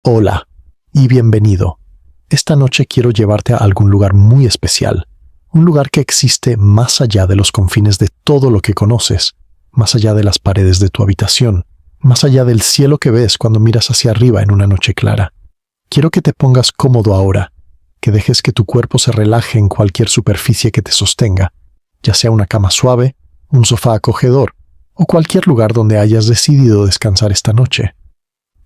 Hola y bienvenido. Esta noche quiero llevarte a algún lugar muy especial, un lugar que existe más allá de los confines de todo lo que conoces, más allá de las paredes de tu habitación, más allá del cielo que ves cuando miras hacia arriba en una noche clara. Quiero que te pongas cómodo ahora, que dejes que tu cuerpo se relaje en cualquier superficie que te sostenga, ya sea una cama suave, un sofá acogedor o cualquier lugar donde hayas decidido descansar esta noche.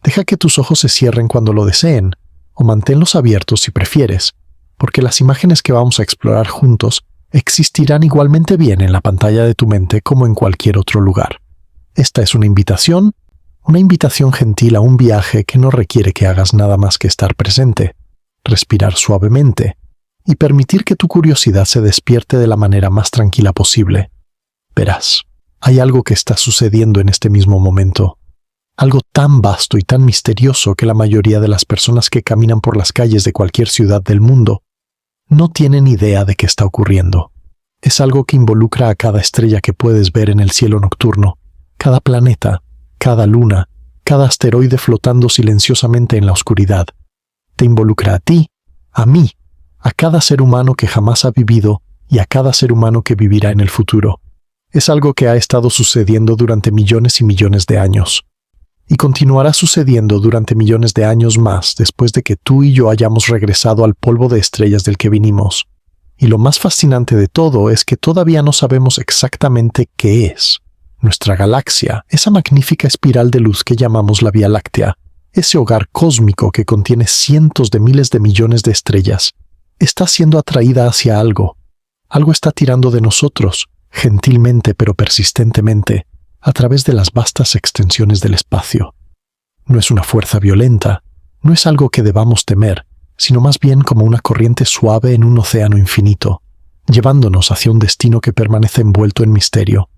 Deja que tus ojos se cierren cuando lo deseen, o manténlos abiertos si prefieres, porque las imágenes que vamos a explorar juntos existirán igualmente bien en la pantalla de tu mente como en cualquier otro lugar. Esta es una invitación gentil a un viaje que no requiere que hagas nada más que estar presente, respirar suavemente y permitir que tu curiosidad se despierte de la manera más tranquila posible. Verás, hay algo que está sucediendo en este mismo momento. Algo tan vasto y tan misterioso que la mayoría de las personas que caminan por las calles de cualquier ciudad del mundo no tienen idea de qué está ocurriendo. Es algo que involucra a cada estrella que puedes ver en el cielo nocturno, cada planeta, cada luna, cada asteroide flotando silenciosamente en la oscuridad. Te involucra a ti, a mí, a cada ser humano que jamás ha vivido y a cada ser humano que vivirá en el futuro. Es algo que ha estado sucediendo durante millones y millones de años. Y continuará sucediendo durante millones de años más después de que tú y yo hayamos regresado al polvo de estrellas del que vinimos. Y lo más fascinante de todo es que todavía no sabemos exactamente qué es. Nuestra galaxia, esa magnífica espiral de luz que llamamos la Vía Láctea, ese hogar cósmico que contiene cientos de miles de millones de estrellas, está siendo atraída hacia algo. Algo está tirando de nosotros, gentilmente pero persistentemente, a través de las vastas extensiones del espacio. No es una fuerza violenta, no es algo que debamos temer, sino más bien como una corriente suave en un océano infinito, llevándonos hacia un destino que permanece envuelto en misterio.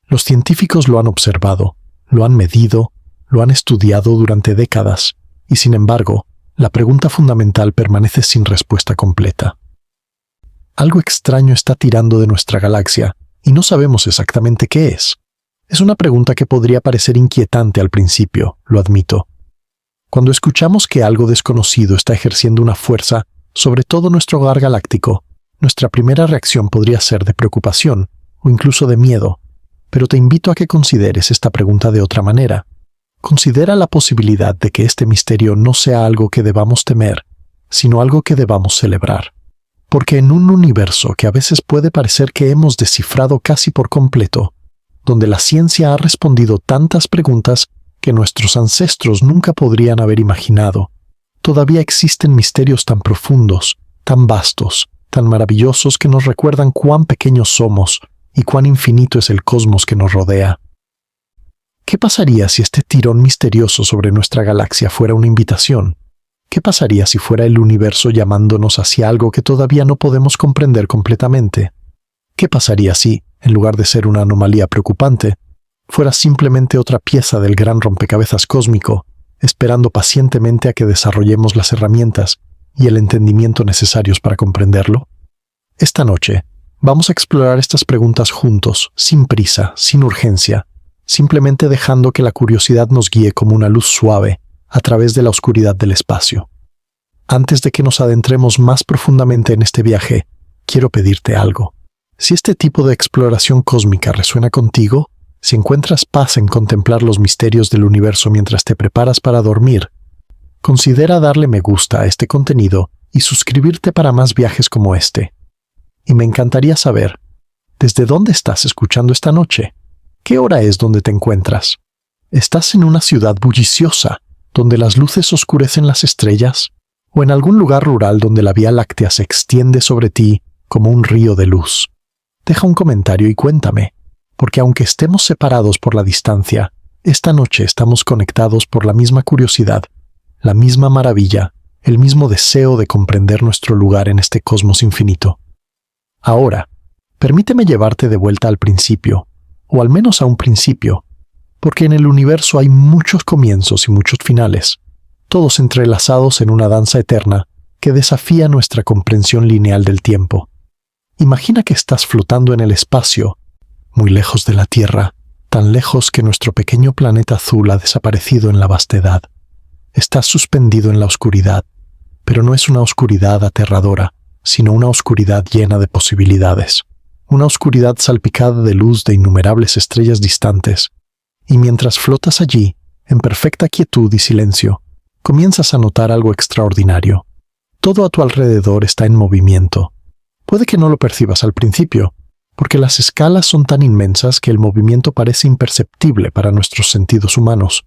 Los científicos lo han observado, lo han medido, lo han estudiado durante décadas, y sin embargo, la pregunta fundamental permanece sin respuesta completa. Algo extraño está tirando de nuestra galaxia, y no sabemos exactamente qué es. Es una pregunta que podría parecer inquietante al principio, lo admito. Cuando escuchamos que algo desconocido está ejerciendo una fuerza sobre todo nuestro hogar galáctico, nuestra primera reacción podría ser de preocupación o incluso de miedo, pero te invito a que consideres esta pregunta de otra manera. Considera la posibilidad de que este misterio no sea algo que debamos temer, sino algo que debamos celebrar. Porque en un universo que a veces puede parecer que hemos descifrado casi por completo, donde la ciencia ha respondido tantas preguntas que nuestros ancestros nunca podrían haber imaginado, todavía existen misterios tan profundos, tan vastos, tan maravillosos que nos recuerdan cuán pequeños somos y cuán infinito es el cosmos que nos rodea. ¿Qué pasaría si este tirón misterioso sobre nuestra galaxia fuera una invitación? ¿Qué pasaría si fuera el universo llamándonos hacia algo que todavía no podemos comprender completamente? ¿Qué pasaría si, en lugar de ser una anomalía preocupante, fuera simplemente otra pieza del gran rompecabezas cósmico, esperando pacientemente a que desarrollemos las herramientas y el entendimiento necesarios para comprenderlo? Esta noche, vamos a explorar estas preguntas juntos, sin prisa, sin urgencia, simplemente dejando que la curiosidad nos guíe como una luz suave a través de la oscuridad del espacio. Antes de que nos adentremos más profundamente en este viaje, quiero pedirte algo. Si este tipo de exploración cósmica resuena contigo, si encuentras paz en contemplar los misterios del universo mientras te preparas para dormir, considera darle me gusta a este contenido y suscribirte para más viajes como este. Y me encantaría saber, ¿desde dónde estás escuchando esta noche? ¿Qué hora es donde te encuentras? ¿Estás en una ciudad bulliciosa, donde las luces oscurecen las estrellas? ¿O en algún lugar rural donde la Vía Láctea se extiende sobre ti como un río de luz? Deja un comentario y cuéntame, porque aunque estemos separados por la distancia, esta noche estamos conectados por la misma curiosidad, la misma maravilla, el mismo deseo de comprender nuestro lugar en este cosmos infinito. Ahora, permíteme llevarte de vuelta al principio, o al menos a un principio, porque en el universo hay muchos comienzos y muchos finales, todos entrelazados en una danza eterna que desafía nuestra comprensión lineal del tiempo. Imagina que estás flotando en el espacio, muy lejos de la Tierra, tan lejos que nuestro pequeño planeta azul ha desaparecido en la vastedad. Estás suspendido en la oscuridad, pero no es una oscuridad aterradora, sino una oscuridad llena de posibilidades. Una oscuridad salpicada de luz de innumerables estrellas distantes. Y mientras flotas allí, en perfecta quietud y silencio, comienzas a notar algo extraordinario. Todo a tu alrededor está en movimiento. Puede que no lo percibas al principio, porque las escalas son tan inmensas que el movimiento parece imperceptible para nuestros sentidos humanos.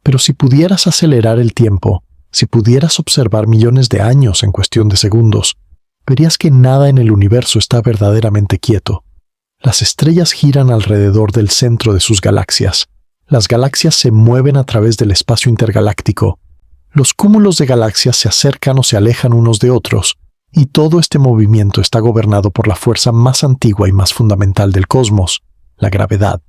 Pero si pudieras acelerar el tiempo, si pudieras observar millones de años en cuestión de segundos, verías que nada en el universo está verdaderamente quieto. Las estrellas giran alrededor del centro de sus galaxias. Las galaxias se mueven a través del espacio intergaláctico. Los cúmulos de galaxias se acercan o se alejan unos de otros, y todo este movimiento está gobernado por la fuerza más antigua y más fundamental del cosmos, la gravedad.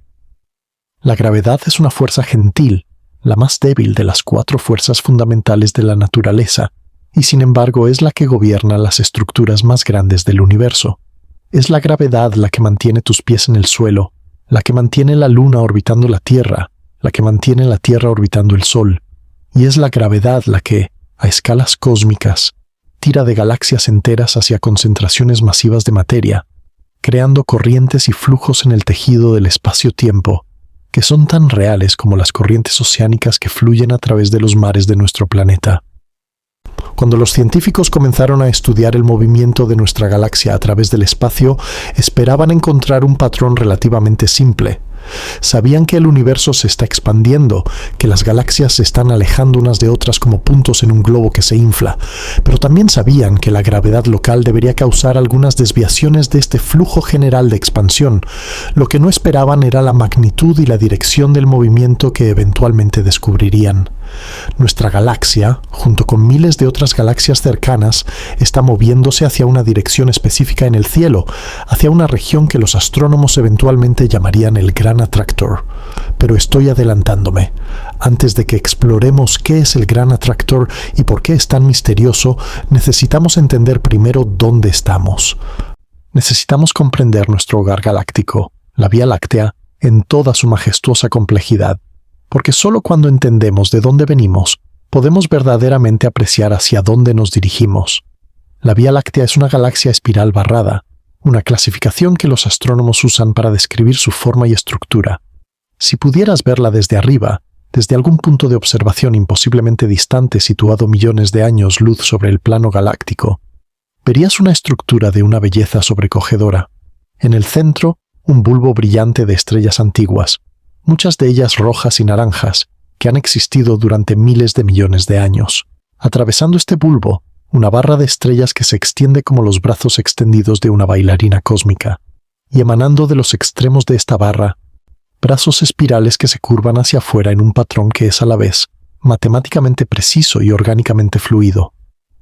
La gravedad es una fuerza gentil, la más débil de las 4 fuerzas fundamentales de la naturaleza, y sin embargo es la que gobierna las estructuras más grandes del universo. Es la gravedad la que mantiene tus pies en el suelo, la que mantiene la luna orbitando la Tierra, la que mantiene la Tierra orbitando el Sol, y es la gravedad la que, a escalas cósmicas, tira de galaxias enteras hacia concentraciones masivas de materia, creando corrientes y flujos en el tejido del espacio-tiempo, que son tan reales como las corrientes oceánicas que fluyen a través de los mares de nuestro planeta. Cuando los científicos comenzaron a estudiar el movimiento de nuestra galaxia a través del espacio, esperaban encontrar un patrón relativamente simple. Sabían que el universo se está expandiendo, que las galaxias se están alejando unas de otras como puntos en un globo que se infla, pero también sabían que la gravedad local debería causar algunas desviaciones de este flujo general de expansión. Lo que no esperaban era la magnitud y la dirección del movimiento que eventualmente descubrirían. Nuestra galaxia, junto con miles de otras galaxias cercanas, está moviéndose hacia una dirección específica en el cielo, hacia una región que los astrónomos eventualmente llamarían el Gran Atractor. Pero estoy adelantándome. Antes de que exploremos qué es el Gran Atractor y por qué es tan misterioso, necesitamos entender primero dónde estamos. Necesitamos comprender nuestro hogar galáctico, la Vía Láctea, en toda su majestuosa complejidad. Porque solo cuando entendemos de dónde venimos, podemos verdaderamente apreciar hacia dónde nos dirigimos. La Vía Láctea es una galaxia espiral barrada, una clasificación que los astrónomos usan para describir su forma y estructura. Si pudieras verla desde arriba, desde algún punto de observación imposiblemente distante situado millones de años luz sobre el plano galáctico, verías una estructura de una belleza sobrecogedora. En el centro, un bulbo brillante de estrellas antiguas, muchas de ellas rojas y naranjas, que han existido durante miles de millones de años. Atravesando este bulbo, una barra de estrellas que se extiende como los brazos extendidos de una bailarina cósmica, y emanando de los extremos de esta barra, brazos espirales que se curvan hacia afuera en un patrón que es a la vez matemáticamente preciso y orgánicamente fluido.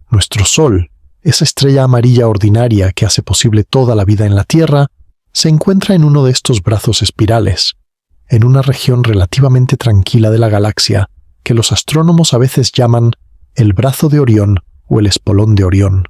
Nuestro Sol, esa estrella amarilla ordinaria que hace posible toda la vida en la Tierra, se encuentra en uno de estos brazos espirales, en una región relativamente tranquila de la galaxia que los astrónomos a veces llaman el brazo de Orión o el espolón de Orión.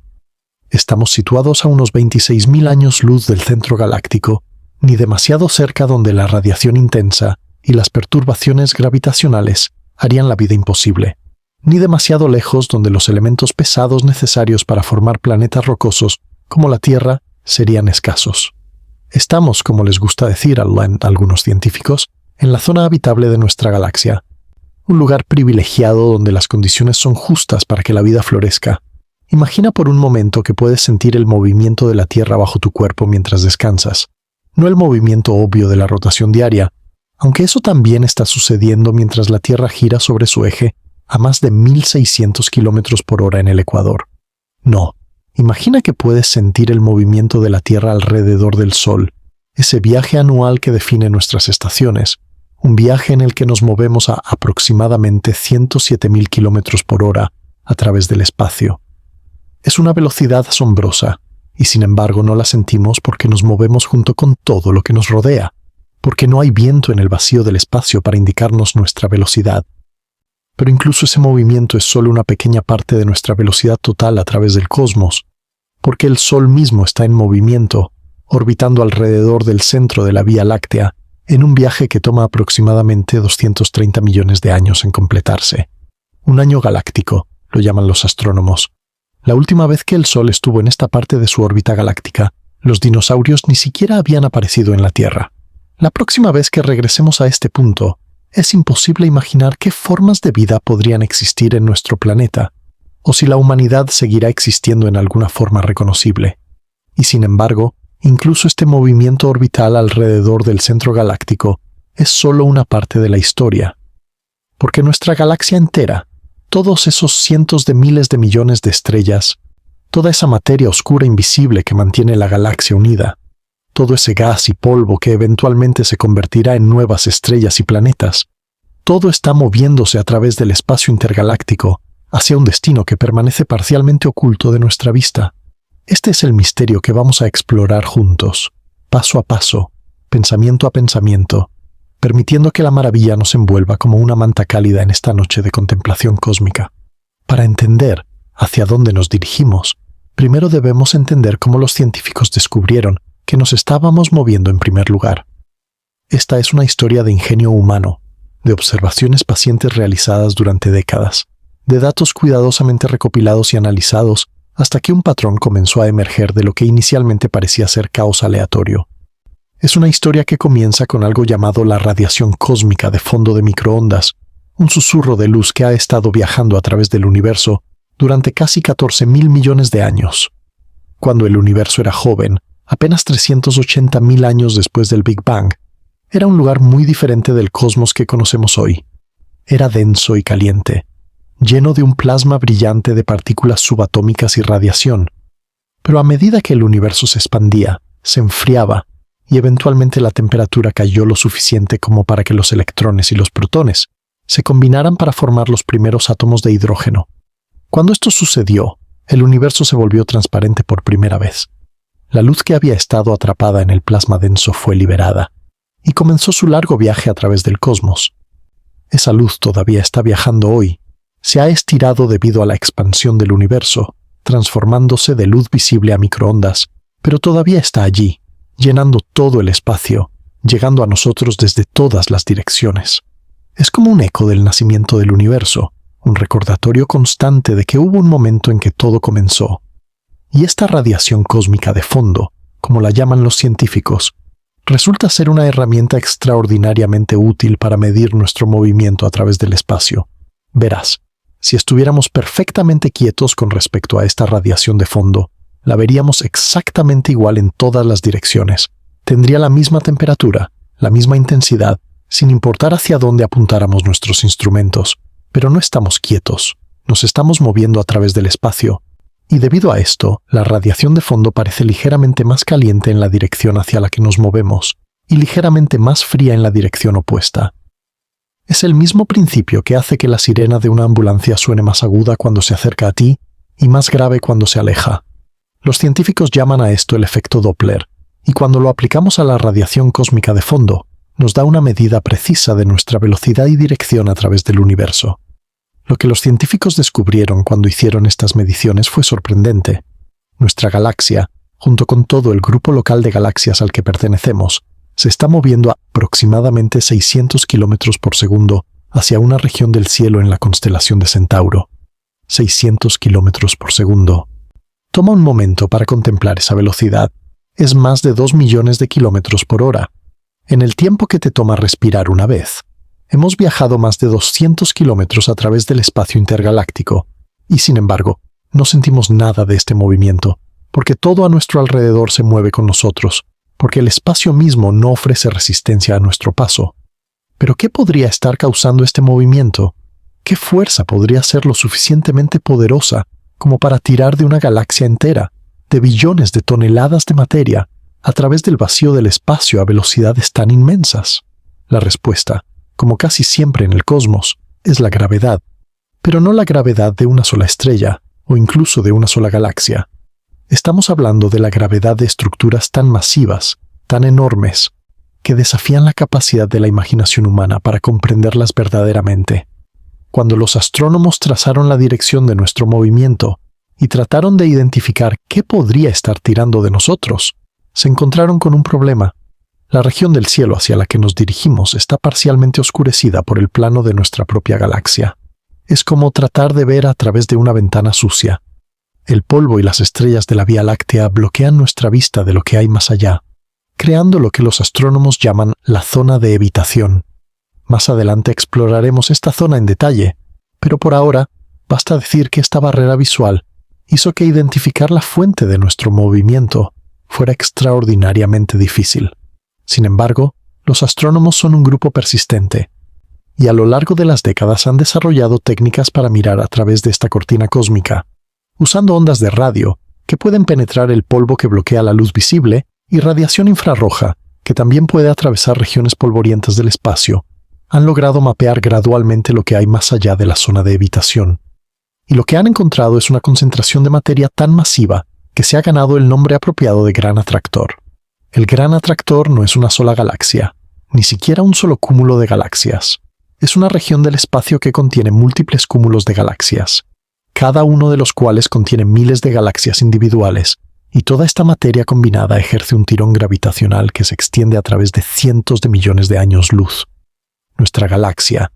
Estamos situados a unos 26.000 años luz del centro galáctico, ni demasiado cerca donde la radiación intensa y las perturbaciones gravitacionales harían la vida imposible, ni demasiado lejos donde los elementos pesados necesarios para formar planetas rocosos como la Tierra serían escasos. Estamos, como les gusta decir a algunos científicos, en la zona habitable de nuestra galaxia, un lugar privilegiado donde las condiciones son justas para que la vida florezca. Imagina por un momento que puedes sentir el movimiento de la Tierra bajo tu cuerpo mientras descansas, no el movimiento obvio de la rotación diaria, aunque eso también está sucediendo mientras la Tierra gira sobre su eje a más de 1.600 km por hora en el ecuador. No. Imagina que puedes sentir el movimiento de la Tierra alrededor del Sol, ese viaje anual que define nuestras estaciones, un viaje en el que nos movemos a aproximadamente 107.000 km por hora a través del espacio. Es una velocidad asombrosa, y sin embargo no la sentimos porque nos movemos junto con todo lo que nos rodea, porque no hay viento en el vacío del espacio para indicarnos nuestra velocidad. Pero incluso ese movimiento es solo una pequeña parte de nuestra velocidad total a través del cosmos, porque el Sol mismo está en movimiento, orbitando alrededor del centro de la Vía Láctea, en un viaje que toma aproximadamente 230 millones de años en completarse. Un año galáctico, lo llaman los astrónomos. La última vez que el Sol estuvo en esta parte de su órbita galáctica, los dinosaurios ni siquiera habían aparecido en la Tierra. La próxima vez que regresemos a este punto, es imposible imaginar qué formas de vida podrían existir en nuestro planeta, o si la humanidad seguirá existiendo en alguna forma reconocible. Y sin embargo, incluso este movimiento orbital alrededor del centro galáctico es solo una parte de la historia. Porque nuestra galaxia entera, todos esos cientos de miles de millones de estrellas, toda esa materia oscura invisible que mantiene la galaxia unida, todo ese gas y polvo que eventualmente se convertirá en nuevas estrellas y planetas, todo está moviéndose a través del espacio intergaláctico hacia un destino que permanece parcialmente oculto de nuestra vista. Este es el misterio que vamos a explorar juntos, paso a paso, pensamiento a pensamiento, permitiendo que la maravilla nos envuelva como una manta cálida en esta noche de contemplación cósmica. Para entender hacia dónde nos dirigimos, primero debemos entender cómo los científicos descubrieron que nos estábamos moviendo en primer lugar. Esta es una historia de ingenio humano, de observaciones pacientes realizadas durante décadas, de datos cuidadosamente recopilados y analizados hasta que un patrón comenzó a emerger de lo que inicialmente parecía ser caos aleatorio. Es una historia que comienza con algo llamado la radiación cósmica de fondo de microondas, un susurro de luz que ha estado viajando a través del universo durante casi 14.000 millones de años. Cuando el universo era joven, apenas 380.000 años después del Big Bang, era un lugar muy diferente del cosmos que conocemos hoy. Era denso y caliente, lleno de un plasma brillante de partículas subatómicas y radiación. Pero a medida que el universo se expandía, se enfriaba, y eventualmente la temperatura cayó lo suficiente como para que los electrones y los protones se combinaran para formar los primeros átomos de hidrógeno. Cuando esto sucedió, el universo se volvió transparente por primera vez. La luz que había estado atrapada en el plasma denso fue liberada, y comenzó su largo viaje a través del cosmos. Esa luz todavía está viajando hoy. Se ha estirado debido a la expansión del universo, transformándose de luz visible a microondas, pero todavía está allí, llenando todo el espacio, llegando a nosotros desde todas las direcciones. Es como un eco del nacimiento del universo, un recordatorio constante de que hubo un momento en que todo comenzó. Y esta radiación cósmica de fondo, como la llaman los científicos, resulta ser una herramienta extraordinariamente útil para medir nuestro movimiento a través del espacio. Verás, si estuviéramos perfectamente quietos con respecto a esta radiación de fondo, la veríamos exactamente igual en todas las direcciones. Tendría la misma temperatura, la misma intensidad, sin importar hacia dónde apuntáramos nuestros instrumentos. Pero no estamos quietos, nos estamos moviendo a través del espacio. Y debido a esto, la radiación de fondo parece ligeramente más caliente en la dirección hacia la que nos movemos y ligeramente más fría en la dirección opuesta. Es el mismo principio que hace que la sirena de una ambulancia suene más aguda cuando se acerca a ti y más grave cuando se aleja. Los científicos llaman a esto el efecto Doppler, y cuando lo aplicamos a la radiación cósmica de fondo, nos da una medida precisa de nuestra velocidad y dirección a través del universo. Lo que los científicos descubrieron cuando hicieron estas mediciones fue sorprendente. Nuestra galaxia, junto con todo el grupo local de galaxias al que pertenecemos, se está moviendo a aproximadamente 600 kilómetros por segundo hacia una región del cielo en la constelación de Centauro. 600 kilómetros por segundo. Toma un momento para contemplar esa velocidad. Es más de 2 millones de kilómetros por hora. En el tiempo que te toma respirar una vez, hemos viajado más de 200 kilómetros a través del espacio intergaláctico, y sin embargo, no sentimos nada de este movimiento, porque todo a nuestro alrededor se mueve con nosotros, porque el espacio mismo no ofrece resistencia a nuestro paso. ¿Pero qué podría estar causando este movimiento? ¿Qué fuerza podría ser lo suficientemente poderosa como para tirar de una galaxia entera, de billones de toneladas de materia, a través del vacío del espacio a velocidades tan inmensas? La respuesta, como casi siempre en el cosmos, es la gravedad, pero no la gravedad de una sola estrella o incluso de una sola galaxia. Estamos hablando de la gravedad de estructuras tan masivas, tan enormes, que desafían la capacidad de la imaginación humana para comprenderlas verdaderamente. Cuando los astrónomos trazaron la dirección de nuestro movimiento y trataron de identificar qué podría estar tirando de nosotros, se encontraron con un problema. La región del cielo hacia la que nos dirigimos está parcialmente oscurecida por el plano de nuestra propia galaxia. Es como tratar de ver a través de una ventana sucia. El polvo y las estrellas de la Vía Láctea bloquean nuestra vista de lo que hay más allá, creando lo que los astrónomos llaman la zona de evitación. Más adelante exploraremos esta zona en detalle, pero por ahora basta decir que esta barrera visual hizo que identificar la fuente de nuestro movimiento fuera extraordinariamente difícil. Sin embargo, los astrónomos son un grupo persistente, y a lo largo de las décadas han desarrollado técnicas para mirar a través de esta cortina cósmica, usando ondas de radio que pueden penetrar el polvo que bloquea la luz visible y radiación infrarroja, que también puede atravesar regiones polvorientas del espacio. Han logrado mapear gradualmente lo que hay más allá de la zona de evitación. Y lo que han encontrado es una concentración de materia tan masiva que se ha ganado el nombre apropiado de Gran Atractor. El Gran Atractor no es una sola galaxia, ni siquiera un solo cúmulo de galaxias. Es una región del espacio que contiene múltiples cúmulos de galaxias, cada uno de los cuales contiene miles de galaxias individuales, y toda esta materia combinada ejerce un tirón gravitacional que se extiende a través de cientos de millones de años luz. Nuestra galaxia,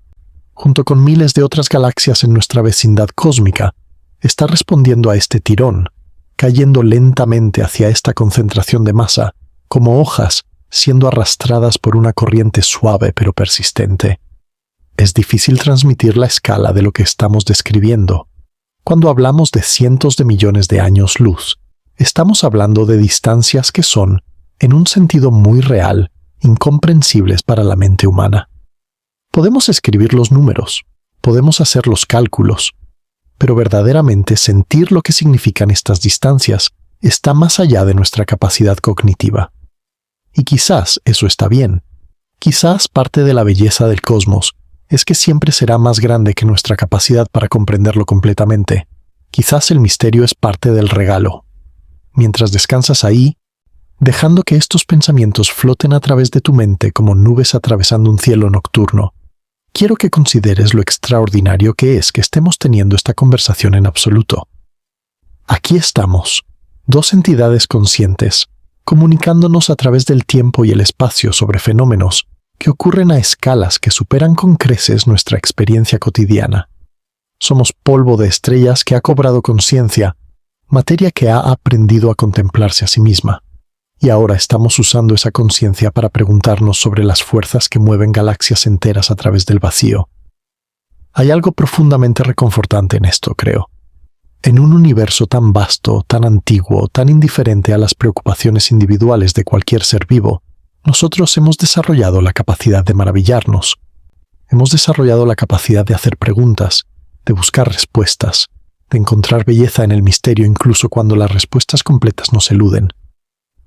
junto con miles de otras galaxias en nuestra vecindad cósmica, está respondiendo a este tirón, cayendo lentamente hacia esta concentración de masa, como hojas siendo arrastradas por una corriente suave pero persistente. Es difícil transmitir la escala de lo que estamos describiendo. Cuando hablamos de cientos de millones de años luz, estamos hablando de distancias que son, en un sentido muy real, incomprensibles para la mente humana. Podemos escribir los números, podemos hacer los cálculos, pero verdaderamente sentir lo que significan estas distancias está más allá de nuestra capacidad cognitiva. Y quizás eso está bien. Quizás parte de la belleza del cosmos es que siempre será más grande que nuestra capacidad para comprenderlo completamente. Quizás el misterio es parte del regalo. Mientras descansas ahí, dejando que estos pensamientos floten a través de tu mente como nubes atravesando un cielo nocturno, quiero que consideres lo extraordinario que es que estemos teniendo esta conversación en absoluto. Aquí estamos, dos entidades conscientes, comunicándonos a través del tiempo y el espacio sobre fenómenos que ocurren a escalas que superan con creces nuestra experiencia cotidiana. Somos polvo de estrellas que ha cobrado conciencia, materia que ha aprendido a contemplarse a sí misma. Y ahora estamos usando esa conciencia para preguntarnos sobre las fuerzas que mueven galaxias enteras a través del vacío. Hay algo profundamente reconfortante en esto, creo. En un universo tan vasto, tan antiguo, tan indiferente a las preocupaciones individuales de cualquier ser vivo, nosotros hemos desarrollado la capacidad de maravillarnos. Hemos desarrollado la capacidad de hacer preguntas, de buscar respuestas, de encontrar belleza en el misterio incluso cuando las respuestas completas nos eluden.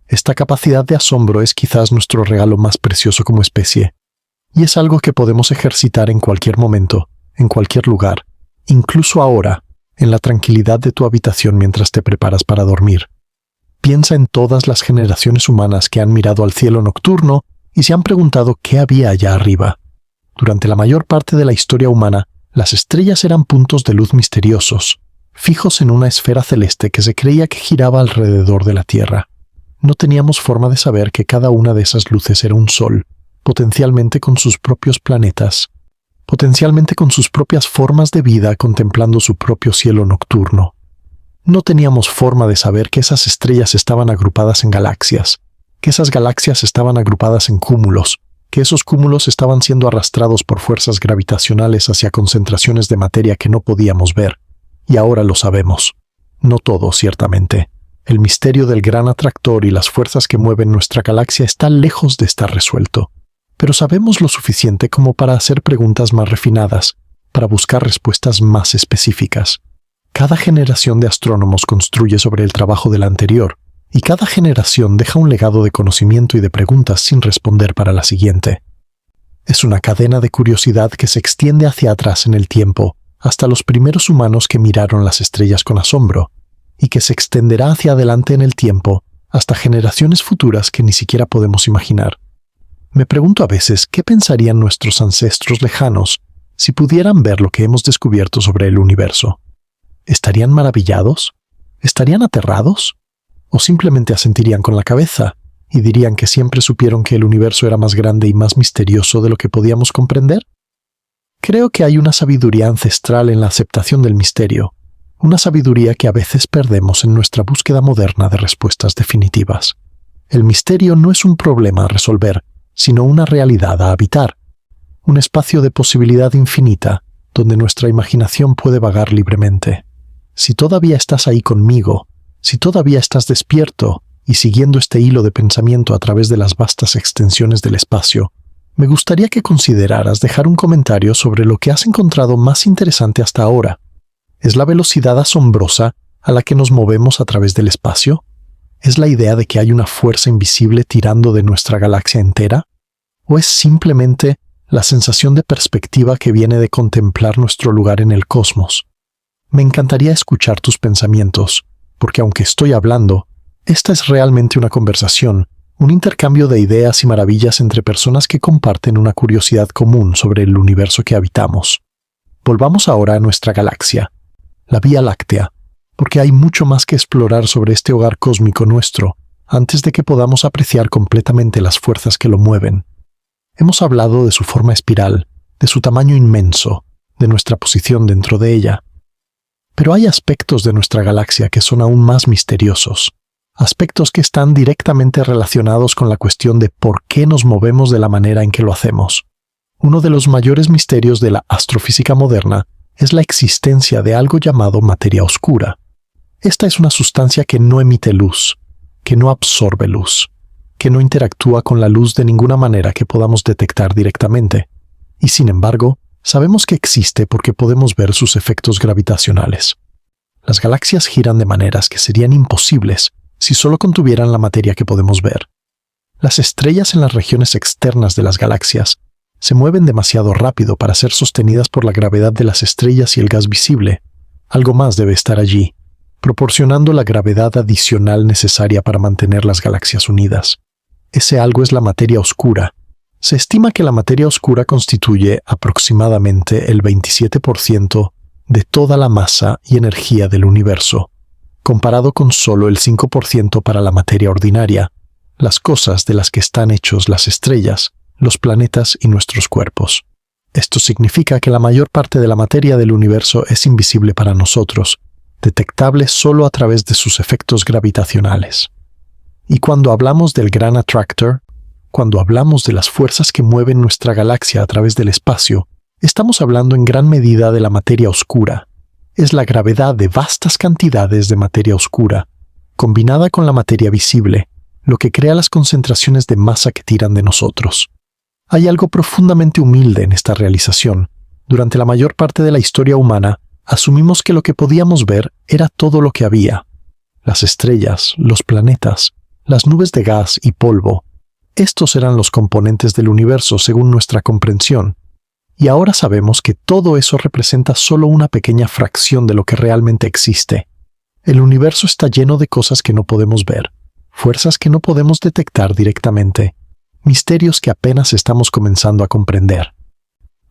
Esta capacidad de asombro es quizás nuestro regalo más precioso como especie, y es algo que podemos ejercitar en cualquier momento, en cualquier lugar, incluso ahora, en la tranquilidad de tu habitación mientras te preparas para dormir. Piensa en todas las generaciones humanas que han mirado al cielo nocturno y se han preguntado qué había allá arriba. Durante la mayor parte de la historia humana, las estrellas eran puntos de luz misteriosos, fijos en una esfera celeste que se creía que giraba alrededor de la Tierra. No teníamos forma de saber que cada una de esas luces era un sol, potencialmente con sus propios planetas, potencialmente con sus propias formas de vida contemplando su propio cielo nocturno. No teníamos forma de saber que esas estrellas estaban agrupadas en galaxias, que esas galaxias estaban agrupadas en cúmulos, que esos cúmulos estaban siendo arrastrados por fuerzas gravitacionales hacia concentraciones de materia que no podíamos ver. Y ahora lo sabemos. No todo, ciertamente. El misterio del Gran Atractor y las fuerzas que mueven nuestra galaxia está lejos de estar resuelto. Pero sabemos lo suficiente como para hacer preguntas más refinadas, para buscar respuestas más específicas. Cada generación de astrónomos construye sobre el trabajo de la anterior, y cada generación deja un legado de conocimiento y de preguntas sin responder para la siguiente. Es una cadena de curiosidad que se extiende hacia atrás en el tiempo, hasta los primeros humanos que miraron las estrellas con asombro, y que se extenderá hacia adelante en el tiempo, hasta generaciones futuras que ni siquiera podemos imaginar. Me pregunto a veces qué pensarían nuestros ancestros lejanos si pudieran ver lo que hemos descubierto sobre el universo. ¿Estarían maravillados? ¿Estarían aterrados? ¿O simplemente asentirían con la cabeza y dirían que siempre supieron que el universo era más grande y más misterioso de lo que podíamos comprender? Creo que hay una sabiduría ancestral en la aceptación del misterio, una sabiduría que a veces perdemos en nuestra búsqueda moderna de respuestas definitivas. El misterio no es un problema a resolver, sino una realidad a habitar, un espacio de posibilidad infinita donde nuestra imaginación puede vagar libremente. Si todavía estás ahí conmigo, si todavía estás despierto y siguiendo este hilo de pensamiento a través de las vastas extensiones del espacio, me gustaría que consideraras dejar un comentario sobre lo que has encontrado más interesante hasta ahora. ¿Es la velocidad asombrosa a la que nos movemos a través del espacio? ¿Es la idea de que hay una fuerza invisible tirando de nuestra galaxia entera? ¿O es simplemente la sensación de perspectiva que viene de contemplar nuestro lugar en el cosmos? Me encantaría escuchar tus pensamientos, porque aunque estoy hablando, esta es realmente una conversación, un intercambio de ideas y maravillas entre personas que comparten una curiosidad común sobre el universo que habitamos. Volvamos ahora a nuestra galaxia, la Vía Láctea, porque hay mucho más que explorar sobre este hogar cósmico nuestro, antes de que podamos apreciar completamente las fuerzas que lo mueven. Hemos hablado de su forma espiral, de su tamaño inmenso, de nuestra posición dentro de ella. Pero hay aspectos de nuestra galaxia que son aún más misteriosos, aspectos que están directamente relacionados con la cuestión de por qué nos movemos de la manera en que lo hacemos. Uno de los mayores misterios de la astrofísica moderna es la existencia de algo llamado materia oscura. Esta es una sustancia que no emite luz, que no absorbe luz, que no interactúa con la luz de ninguna manera que podamos detectar directamente, y sin embargo, sabemos que existe porque podemos ver sus efectos gravitacionales. Las galaxias giran de maneras que serían imposibles si solo contuvieran la materia que podemos ver. Las estrellas en las regiones externas de las galaxias se mueven demasiado rápido para ser sostenidas por la gravedad de las estrellas y el gas visible. Algo más debe estar allí, proporcionando la gravedad adicional necesaria para mantener las galaxias unidas. Ese algo es la materia oscura. Se estima que la materia oscura constituye aproximadamente el 27% de toda la masa y energía del universo, comparado con solo el 5% para la materia ordinaria, las cosas de las que están hechos las estrellas, los planetas y nuestros cuerpos. Esto significa que la mayor parte de la materia del universo es invisible para nosotros, detectable solo a través de sus efectos gravitacionales. Y cuando hablamos del Gran Attractor, cuando hablamos de las fuerzas que mueven nuestra galaxia a través del espacio, estamos hablando en gran medida de la materia oscura. Es la gravedad de vastas cantidades de materia oscura, combinada con la materia visible, lo que crea las concentraciones de masa que tiran de nosotros. Hay algo profundamente humilde en esta realización. Durante la mayor parte de la historia humana, asumimos que lo que podíamos ver era todo lo que había. Las estrellas, los planetas, las nubes de gas y polvo. Estos eran los componentes del universo según nuestra comprensión. Y ahora sabemos que todo eso representa solo una pequeña fracción de lo que realmente existe. El universo está lleno de cosas que no podemos ver, fuerzas que no podemos detectar directamente, misterios que apenas estamos comenzando a comprender.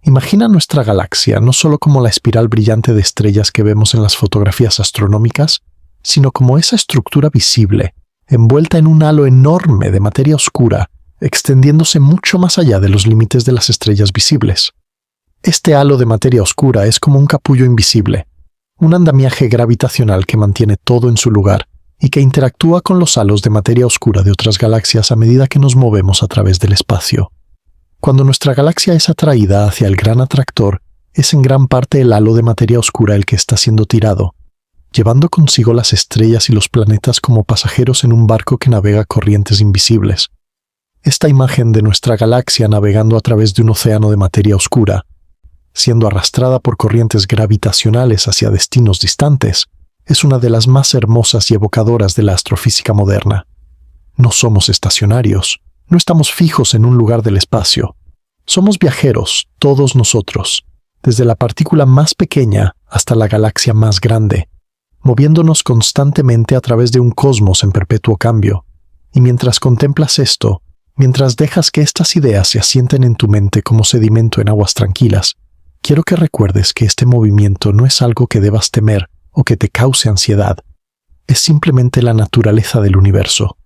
Imagina nuestra galaxia no solo como la espiral brillante de estrellas que vemos en las fotografías astronómicas, sino como esa estructura visible, envuelta en un halo enorme de materia oscura, extendiéndose mucho más allá de los límites de las estrellas visibles. Este halo de materia oscura es como un capullo invisible, un andamiaje gravitacional que mantiene todo en su lugar y que interactúa con los halos de materia oscura de otras galaxias a medida que nos movemos a través del espacio. Cuando nuestra galaxia es atraída hacia el gran atractor, es en gran parte el halo de materia oscura el que está siendo tirado, llevando consigo las estrellas y los planetas como pasajeros en un barco que navega corrientes invisibles. Esta imagen de nuestra galaxia navegando a través de un océano de materia oscura, siendo arrastrada por corrientes gravitacionales hacia destinos distantes, es una de las más hermosas y evocadoras de la astrofísica moderna. No somos estacionarios, no estamos fijos en un lugar del espacio. Somos viajeros, todos nosotros, desde la partícula más pequeña hasta la galaxia más grande, moviéndonos constantemente a través de un cosmos en perpetuo cambio. Y mientras contemplas esto, mientras dejas que estas ideas se asienten en tu mente como sedimento en aguas tranquilas, quiero que recuerdes que este movimiento no es algo que debas temer o que te cause ansiedad. Es simplemente la naturaleza del universo.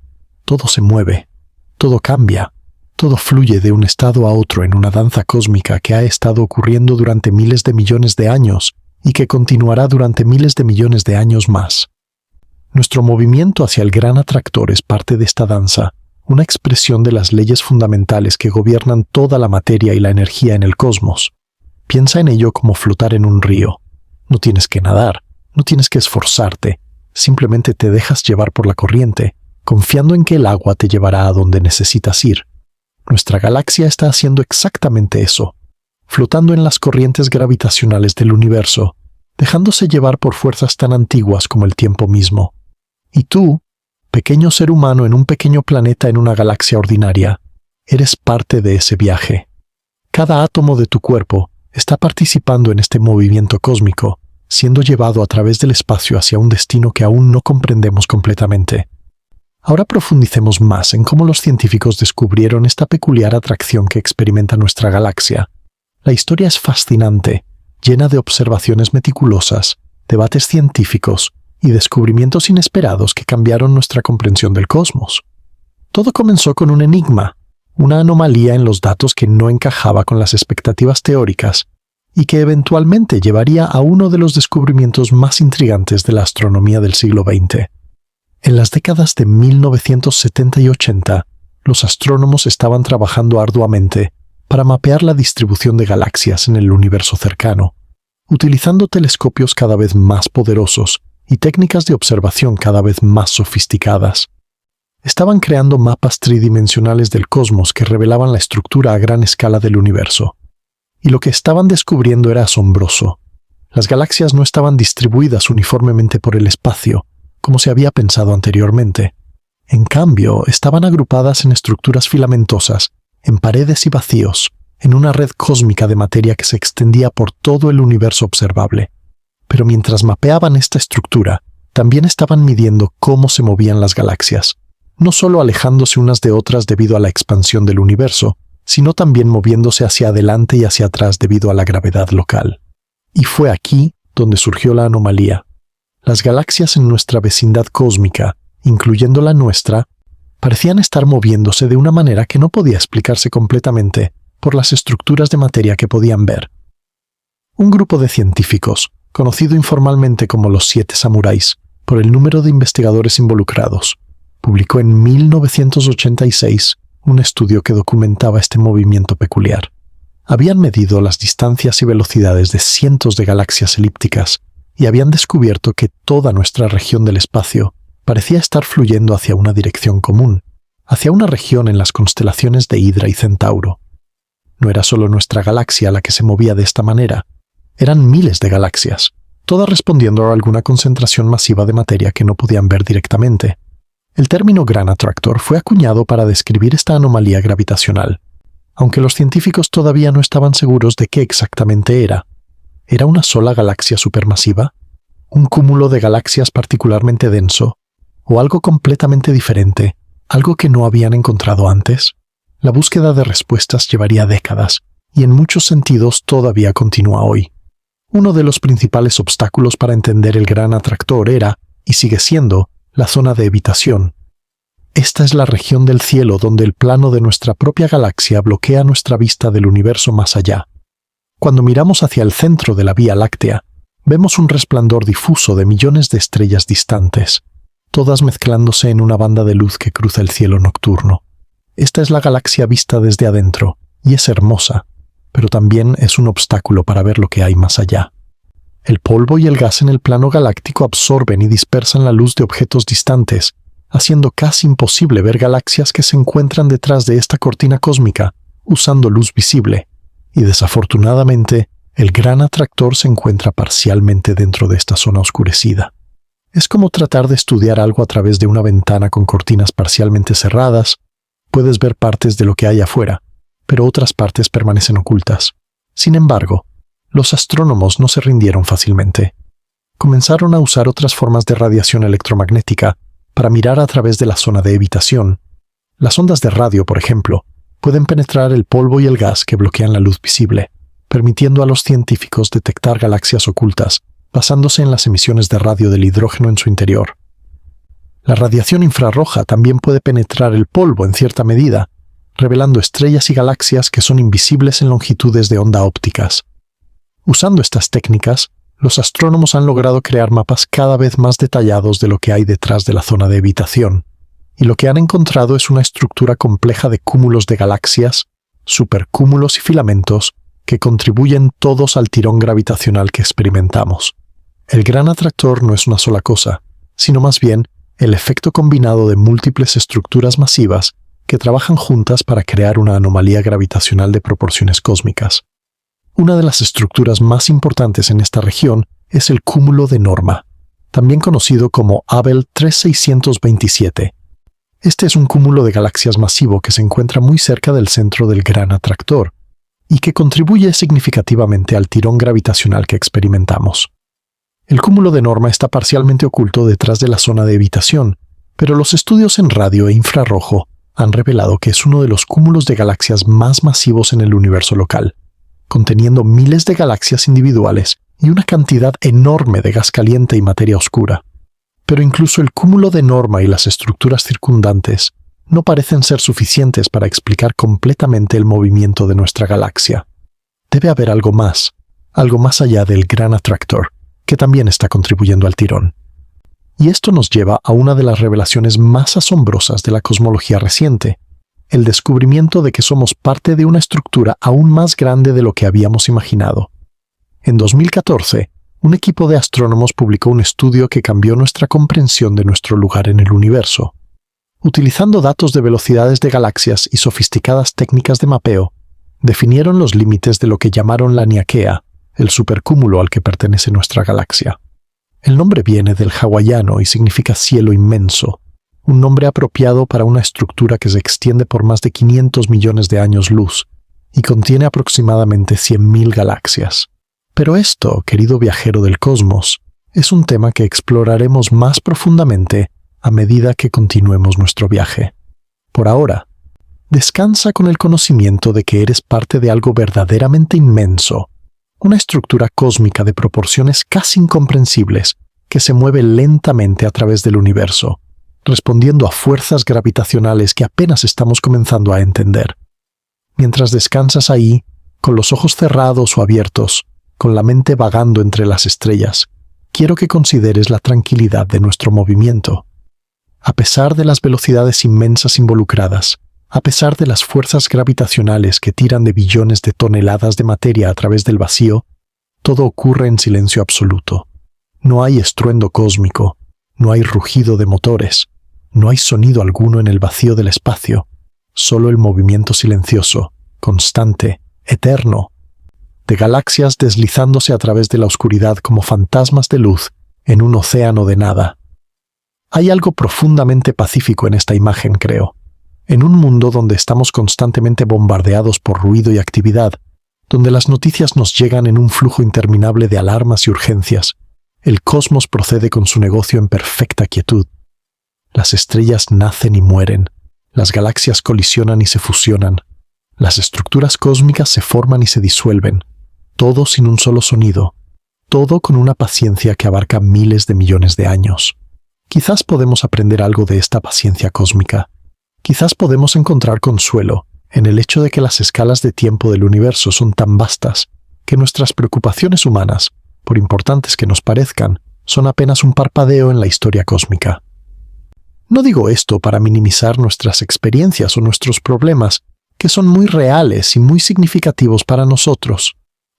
Todo se mueve, todo cambia, Todo fluye de un estado a otro en una danza cósmica que ha estado ocurriendo durante miles de millones de años y que continuará durante miles de millones de años más. Nuestro movimiento hacia el gran atractor es parte de esta danza, una expresión de las leyes fundamentales que gobiernan toda la materia y la energía en el cosmos. Piensa en ello como flotar en un río. No tienes que nadar, no tienes que esforzarte, simplemente te dejas llevar por la corriente, confiando en que el agua te llevará a donde necesitas ir. Nuestra galaxia está haciendo exactamente eso, flotando en las corrientes gravitacionales del universo, dejándose llevar por fuerzas tan antiguas como el tiempo mismo. Y tú, pequeño ser humano en un pequeño planeta en una galaxia ordinaria, eres parte de ese viaje. Cada átomo de tu cuerpo está participando en este movimiento cósmico, siendo llevado a través del espacio hacia un destino que aún no comprendemos completamente. Ahora profundicemos más en cómo los científicos descubrieron esta peculiar atracción que experimenta nuestra galaxia. La historia es fascinante, llena de observaciones meticulosas, debates científicos y descubrimientos inesperados que cambiaron nuestra comprensión del cosmos. Todo comenzó con un enigma, una anomalía en los datos que no encajaba con las expectativas teóricas y que eventualmente llevaría a uno de los descubrimientos más intrigantes de la astronomía del siglo XX. En las décadas de 1970 y 80, los astrónomos estaban trabajando arduamente para mapear la distribución de galaxias en el universo cercano, utilizando telescopios cada vez más poderosos y técnicas de observación cada vez más sofisticadas. Estaban creando mapas tridimensionales del cosmos que revelaban la estructura a gran escala del universo. Y lo que estaban descubriendo era asombroso. Las galaxias no estaban distribuidas uniformemente por el espacio, como se había pensado anteriormente. En cambio, estaban agrupadas en estructuras filamentosas, en paredes y vacíos, en una red cósmica de materia que se extendía por todo el universo observable. Pero mientras mapeaban esta estructura, también estaban midiendo cómo se movían las galaxias, no solo alejándose unas de otras debido a la expansión del universo, sino también moviéndose hacia adelante y hacia atrás debido a la gravedad local. Y fue aquí donde surgió la anomalía. Las galaxias en nuestra vecindad cósmica, incluyendo la nuestra, parecían estar moviéndose de una manera que no podía explicarse completamente por las estructuras de materia que podían ver. Un grupo de científicos, conocido informalmente como los 7 samuráis, por el número de investigadores involucrados, publicó en 1986 un estudio que documentaba este movimiento peculiar. Habían medido las distancias y velocidades de cientos de galaxias elípticas y habían descubierto que toda nuestra región del espacio parecía estar fluyendo hacia una dirección común, hacia una región en las constelaciones de Hidra y Centauro. No era solo nuestra galaxia la que se movía de esta manera, eran miles de galaxias, todas respondiendo a alguna concentración masiva de materia que no podían ver directamente. El término gran atractor fue acuñado para describir esta anomalía gravitacional, aunque los científicos todavía no estaban seguros de qué exactamente era. ¿Era una sola galaxia supermasiva? ¿Un cúmulo de galaxias particularmente denso? ¿O algo completamente diferente? ¿Algo que no habían encontrado antes? La búsqueda de respuestas llevaría décadas, y en muchos sentidos todavía continúa hoy. Uno de los principales obstáculos para entender el gran atractor era, y sigue siendo, la zona de evitación. Esta es la región del cielo donde el plano de nuestra propia galaxia bloquea nuestra vista del universo más allá. Cuando miramos hacia el centro de la Vía Láctea, vemos un resplandor difuso de millones de estrellas distantes, todas mezclándose en una banda de luz que cruza el cielo nocturno. Esta es la galaxia vista desde adentro, y es hermosa, pero también es un obstáculo para ver lo que hay más allá. El polvo y el gas en el plano galáctico absorben y dispersan la luz de objetos distantes, haciendo casi imposible ver galaxias que se encuentran detrás de esta cortina cósmica, usando luz visible. Y desafortunadamente, el gran atractor se encuentra parcialmente dentro de esta zona oscurecida. Es como tratar de estudiar algo a través de una ventana con cortinas parcialmente cerradas. Puedes ver partes de lo que hay afuera, pero otras partes permanecen ocultas. Sin embargo, los astrónomos no se rindieron fácilmente. Comenzaron a usar otras formas de radiación electromagnética para mirar a través de la zona de evitación. Las ondas de radio, por ejemplo, pueden penetrar el polvo y el gas que bloquean la luz visible, permitiendo a los científicos detectar galaxias ocultas, basándose en las emisiones de radio del hidrógeno en su interior. La radiación infrarroja también puede penetrar el polvo en cierta medida, revelando estrellas y galaxias que son invisibles en longitudes de onda ópticas. Usando estas técnicas, los astrónomos han logrado crear mapas cada vez más detallados de lo que hay detrás de la zona de habitación, y lo que han encontrado es una estructura compleja de cúmulos de galaxias, supercúmulos y filamentos que contribuyen todos al tirón gravitacional que experimentamos. El gran atractor no es una sola cosa, sino más bien el efecto combinado de múltiples estructuras masivas que trabajan juntas para crear una anomalía gravitacional de proporciones cósmicas. Una de las estructuras más importantes en esta región es el cúmulo de Norma, también conocido como Abell 3627. Este es un cúmulo de galaxias masivo que se encuentra muy cerca del centro del gran atractor y que contribuye significativamente al tirón gravitacional que experimentamos. El cúmulo de Norma está parcialmente oculto detrás de la zona de habitación, pero los estudios en radio e infrarrojo han revelado que es uno de los cúmulos de galaxias más masivos en el universo local, conteniendo miles de galaxias individuales y una cantidad enorme de gas caliente y materia oscura. Pero incluso el cúmulo de Norma y las estructuras circundantes no parecen ser suficientes para explicar completamente el movimiento de nuestra galaxia. Debe haber algo más allá del gran atractor, que también está contribuyendo al tirón. Y esto nos lleva a una de las revelaciones más asombrosas de la cosmología reciente, el descubrimiento de que somos parte de una estructura aún más grande de lo que habíamos imaginado. En 2014, un equipo de astrónomos publicó un estudio que cambió nuestra comprensión de nuestro lugar en el universo. Utilizando datos de velocidades de galaxias y sofisticadas técnicas de mapeo, definieron los límites de lo que llamaron la Niaquea, el supercúmulo al que pertenece nuestra galaxia. El nombre viene del hawaiano y significa cielo inmenso, un nombre apropiado para una estructura que se extiende por más de 500 millones de años luz y contiene aproximadamente 100.000 galaxias. Pero esto, querido viajero del cosmos, es un tema que exploraremos más profundamente a medida que continuemos nuestro viaje. Por ahora, descansa con el conocimiento de que eres parte de algo verdaderamente inmenso, una estructura cósmica de proporciones casi incomprensibles que se mueve lentamente a través del universo, respondiendo a fuerzas gravitacionales que apenas estamos comenzando a entender. Mientras descansas ahí, con los ojos cerrados o abiertos, con la mente vagando entre las estrellas, quiero que consideres la tranquilidad de nuestro movimiento. A pesar de las velocidades inmensas involucradas, a pesar de las fuerzas gravitacionales que tiran de billones de toneladas de materia a través del vacío, todo ocurre en silencio absoluto. No hay estruendo cósmico, no hay rugido de motores, no hay sonido alguno en el vacío del espacio, solo el movimiento silencioso, constante, eterno, de galaxias deslizándose a través de la oscuridad como fantasmas de luz en un océano de nada. Hay algo profundamente pacífico en esta imagen, creo. En un mundo donde estamos constantemente bombardeados por ruido y actividad, donde las noticias nos llegan en un flujo interminable de alarmas y urgencias, el cosmos procede con su negocio en perfecta quietud. Las estrellas nacen y mueren, las galaxias colisionan y se fusionan, las estructuras cósmicas se forman y se disuelven, todo sin un solo sonido, todo con una paciencia que abarca miles de millones de años. Quizás podemos aprender algo de esta paciencia cósmica. Quizás podemos encontrar consuelo en el hecho de que las escalas de tiempo del universo son tan vastas que nuestras preocupaciones humanas, por importantes que nos parezcan, son apenas un parpadeo en la historia cósmica. No digo esto para minimizar nuestras experiencias o nuestros problemas, que son muy reales y muy significativos para nosotros.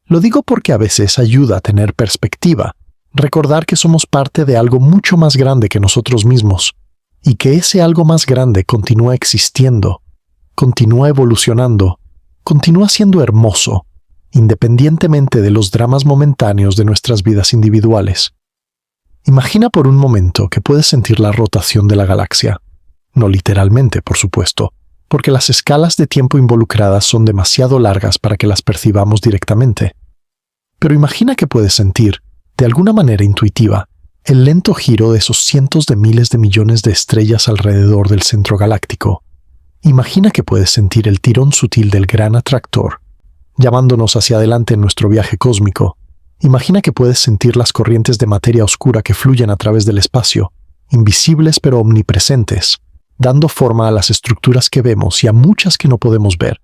Lo digo porque a veces ayuda a tener perspectiva, recordar que somos parte de algo mucho más grande que nosotros mismos, y que ese algo más grande continúa existiendo, continúa evolucionando, continúa siendo hermoso, independientemente de los dramas momentáneos de nuestras vidas individuales. Imagina por un momento que puedes sentir la rotación de la galaxia. No literalmente, por supuesto, porque las escalas de tiempo involucradas son demasiado largas para que las percibamos directamente. Pero imagina que puedes sentir, de alguna manera intuitiva, el lento giro de esos cientos de miles de millones de estrellas alrededor del centro galáctico. Imagina que puedes sentir el tirón sutil del gran atractor, llamándonos hacia adelante en nuestro viaje cósmico. Imagina que puedes sentir las corrientes de materia oscura que fluyen a través del espacio, invisibles pero omnipresentes, dando forma a las estructuras que vemos y a muchas que no podemos ver.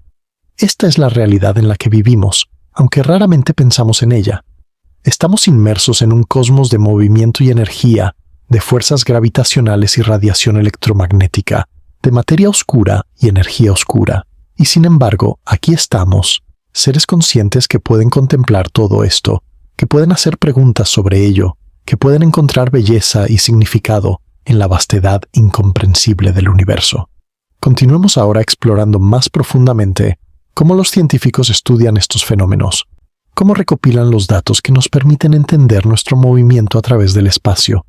Esta es la realidad en la que vivimos, aunque raramente pensamos en ella. Estamos inmersos en un cosmos de movimiento y energía, de fuerzas gravitacionales y radiación electromagnética, de materia oscura y energía oscura. Y sin embargo, aquí estamos, seres conscientes que pueden contemplar todo esto, que pueden hacer preguntas sobre ello, que pueden encontrar belleza y significado en la vastedad incomprensible del universo. Continuemos ahora explorando más profundamente cómo los científicos estudian estos fenómenos, cómo recopilan los datos que nos permiten entender nuestro movimiento a través del espacio.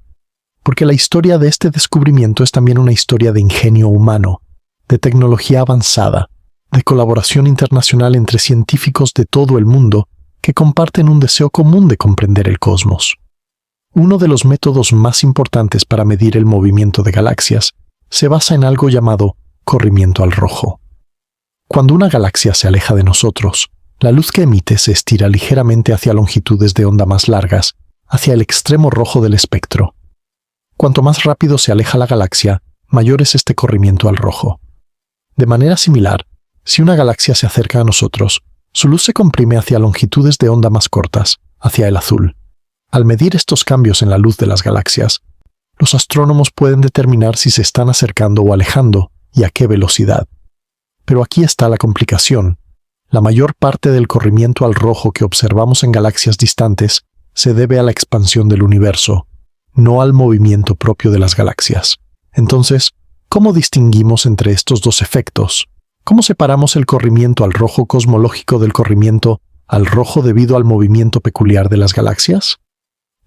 Porque la historia de este descubrimiento es también una historia de ingenio humano, de tecnología avanzada, de colaboración internacional entre científicos de todo el mundo que comparten un deseo común de comprender el cosmos. Uno de los métodos más importantes para medir el movimiento de galaxias se basa en algo llamado corrimiento al rojo. Cuando una galaxia se aleja de nosotros, la luz que emite se estira ligeramente hacia longitudes de onda más largas, hacia el extremo rojo del espectro. Cuanto más rápido se aleja la galaxia, mayor es este corrimiento al rojo. De manera similar, si una galaxia se acerca a nosotros, su luz se comprime hacia longitudes de onda más cortas, hacia el azul. Al medir estos cambios en la luz de las galaxias, los astrónomos pueden determinar si se están acercando o alejando y a qué velocidad. Pero aquí está la complicación. La mayor parte del corrimiento al rojo que observamos en galaxias distantes se debe a la expansión del universo, no al movimiento propio de las galaxias. Entonces, ¿cómo distinguimos entre estos dos efectos? ¿Cómo separamos el corrimiento al rojo cosmológico del corrimiento al rojo debido al movimiento peculiar de las galaxias?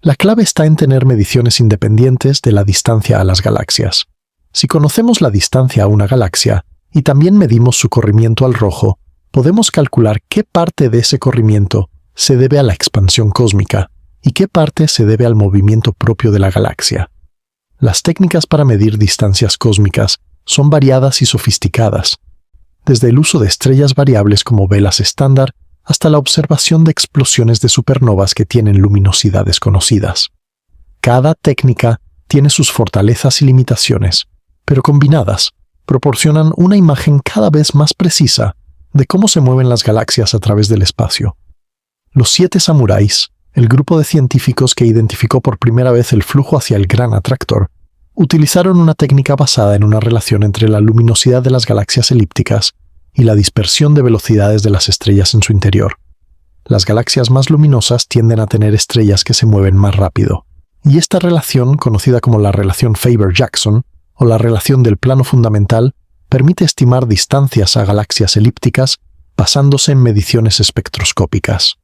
La clave está en tener mediciones independientes de la distancia a las galaxias. Si conocemos la distancia a una galaxia y también medimos su corrimiento al rojo, podemos calcular qué parte de ese corrimiento se debe a la expansión cósmica y qué parte se debe al movimiento propio de la galaxia. Las técnicas para medir distancias cósmicas son variadas y sofisticadas, desde el uso de estrellas variables como velas estándar hasta la observación de explosiones de supernovas que tienen luminosidades conocidas. Cada técnica tiene sus fortalezas y limitaciones, pero combinadas, proporcionan una imagen cada vez más precisa de cómo se mueven las galaxias a través del espacio. Los 7 samuráis, el grupo de científicos que identificó por primera vez el flujo hacia el gran atractor, utilizaron una técnica basada en una relación entre la luminosidad de las galaxias elípticas y la dispersión de velocidades de las estrellas en su interior. Las galaxias más luminosas tienden a tener estrellas que se mueven más rápido, y esta relación, conocida como la relación Faber-Jackson, o la relación del plano fundamental, permite estimar distancias a galaxias elípticas basándose en mediciones espectroscópicas.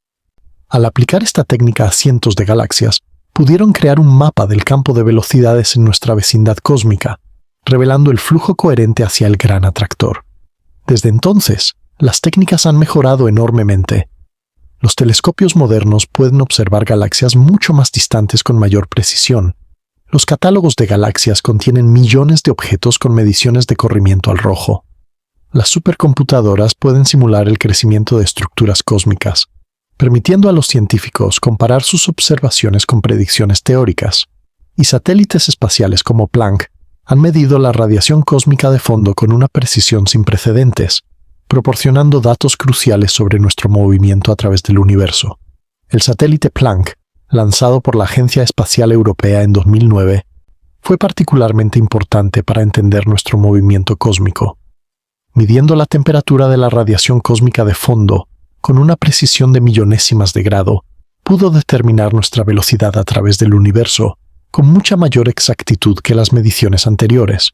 Al aplicar esta técnica a cientos de galaxias, pudieron crear un mapa del campo de velocidades en nuestra vecindad cósmica, revelando el flujo coherente hacia el gran atractor. Desde entonces, las técnicas han mejorado enormemente. Los telescopios modernos pueden observar galaxias mucho más distantes con mayor precisión. Los catálogos de galaxias contienen millones de objetos con mediciones de corrimiento al rojo. Las supercomputadoras pueden simular el crecimiento de estructuras cósmicas, permitiendo a los científicos comparar sus observaciones con predicciones teóricas. Y satélites espaciales como Planck han medido la radiación cósmica de fondo con una precisión sin precedentes, proporcionando datos cruciales sobre nuestro movimiento a través del universo. El satélite Planck, lanzado por la Agencia Espacial Europea en 2009, fue particularmente importante para entender nuestro movimiento cósmico. Midiendo la temperatura de la radiación cósmica de fondo con una precisión de millonésimas de grado, pudo determinar nuestra velocidad a través del universo con mucha mayor exactitud que las mediciones anteriores.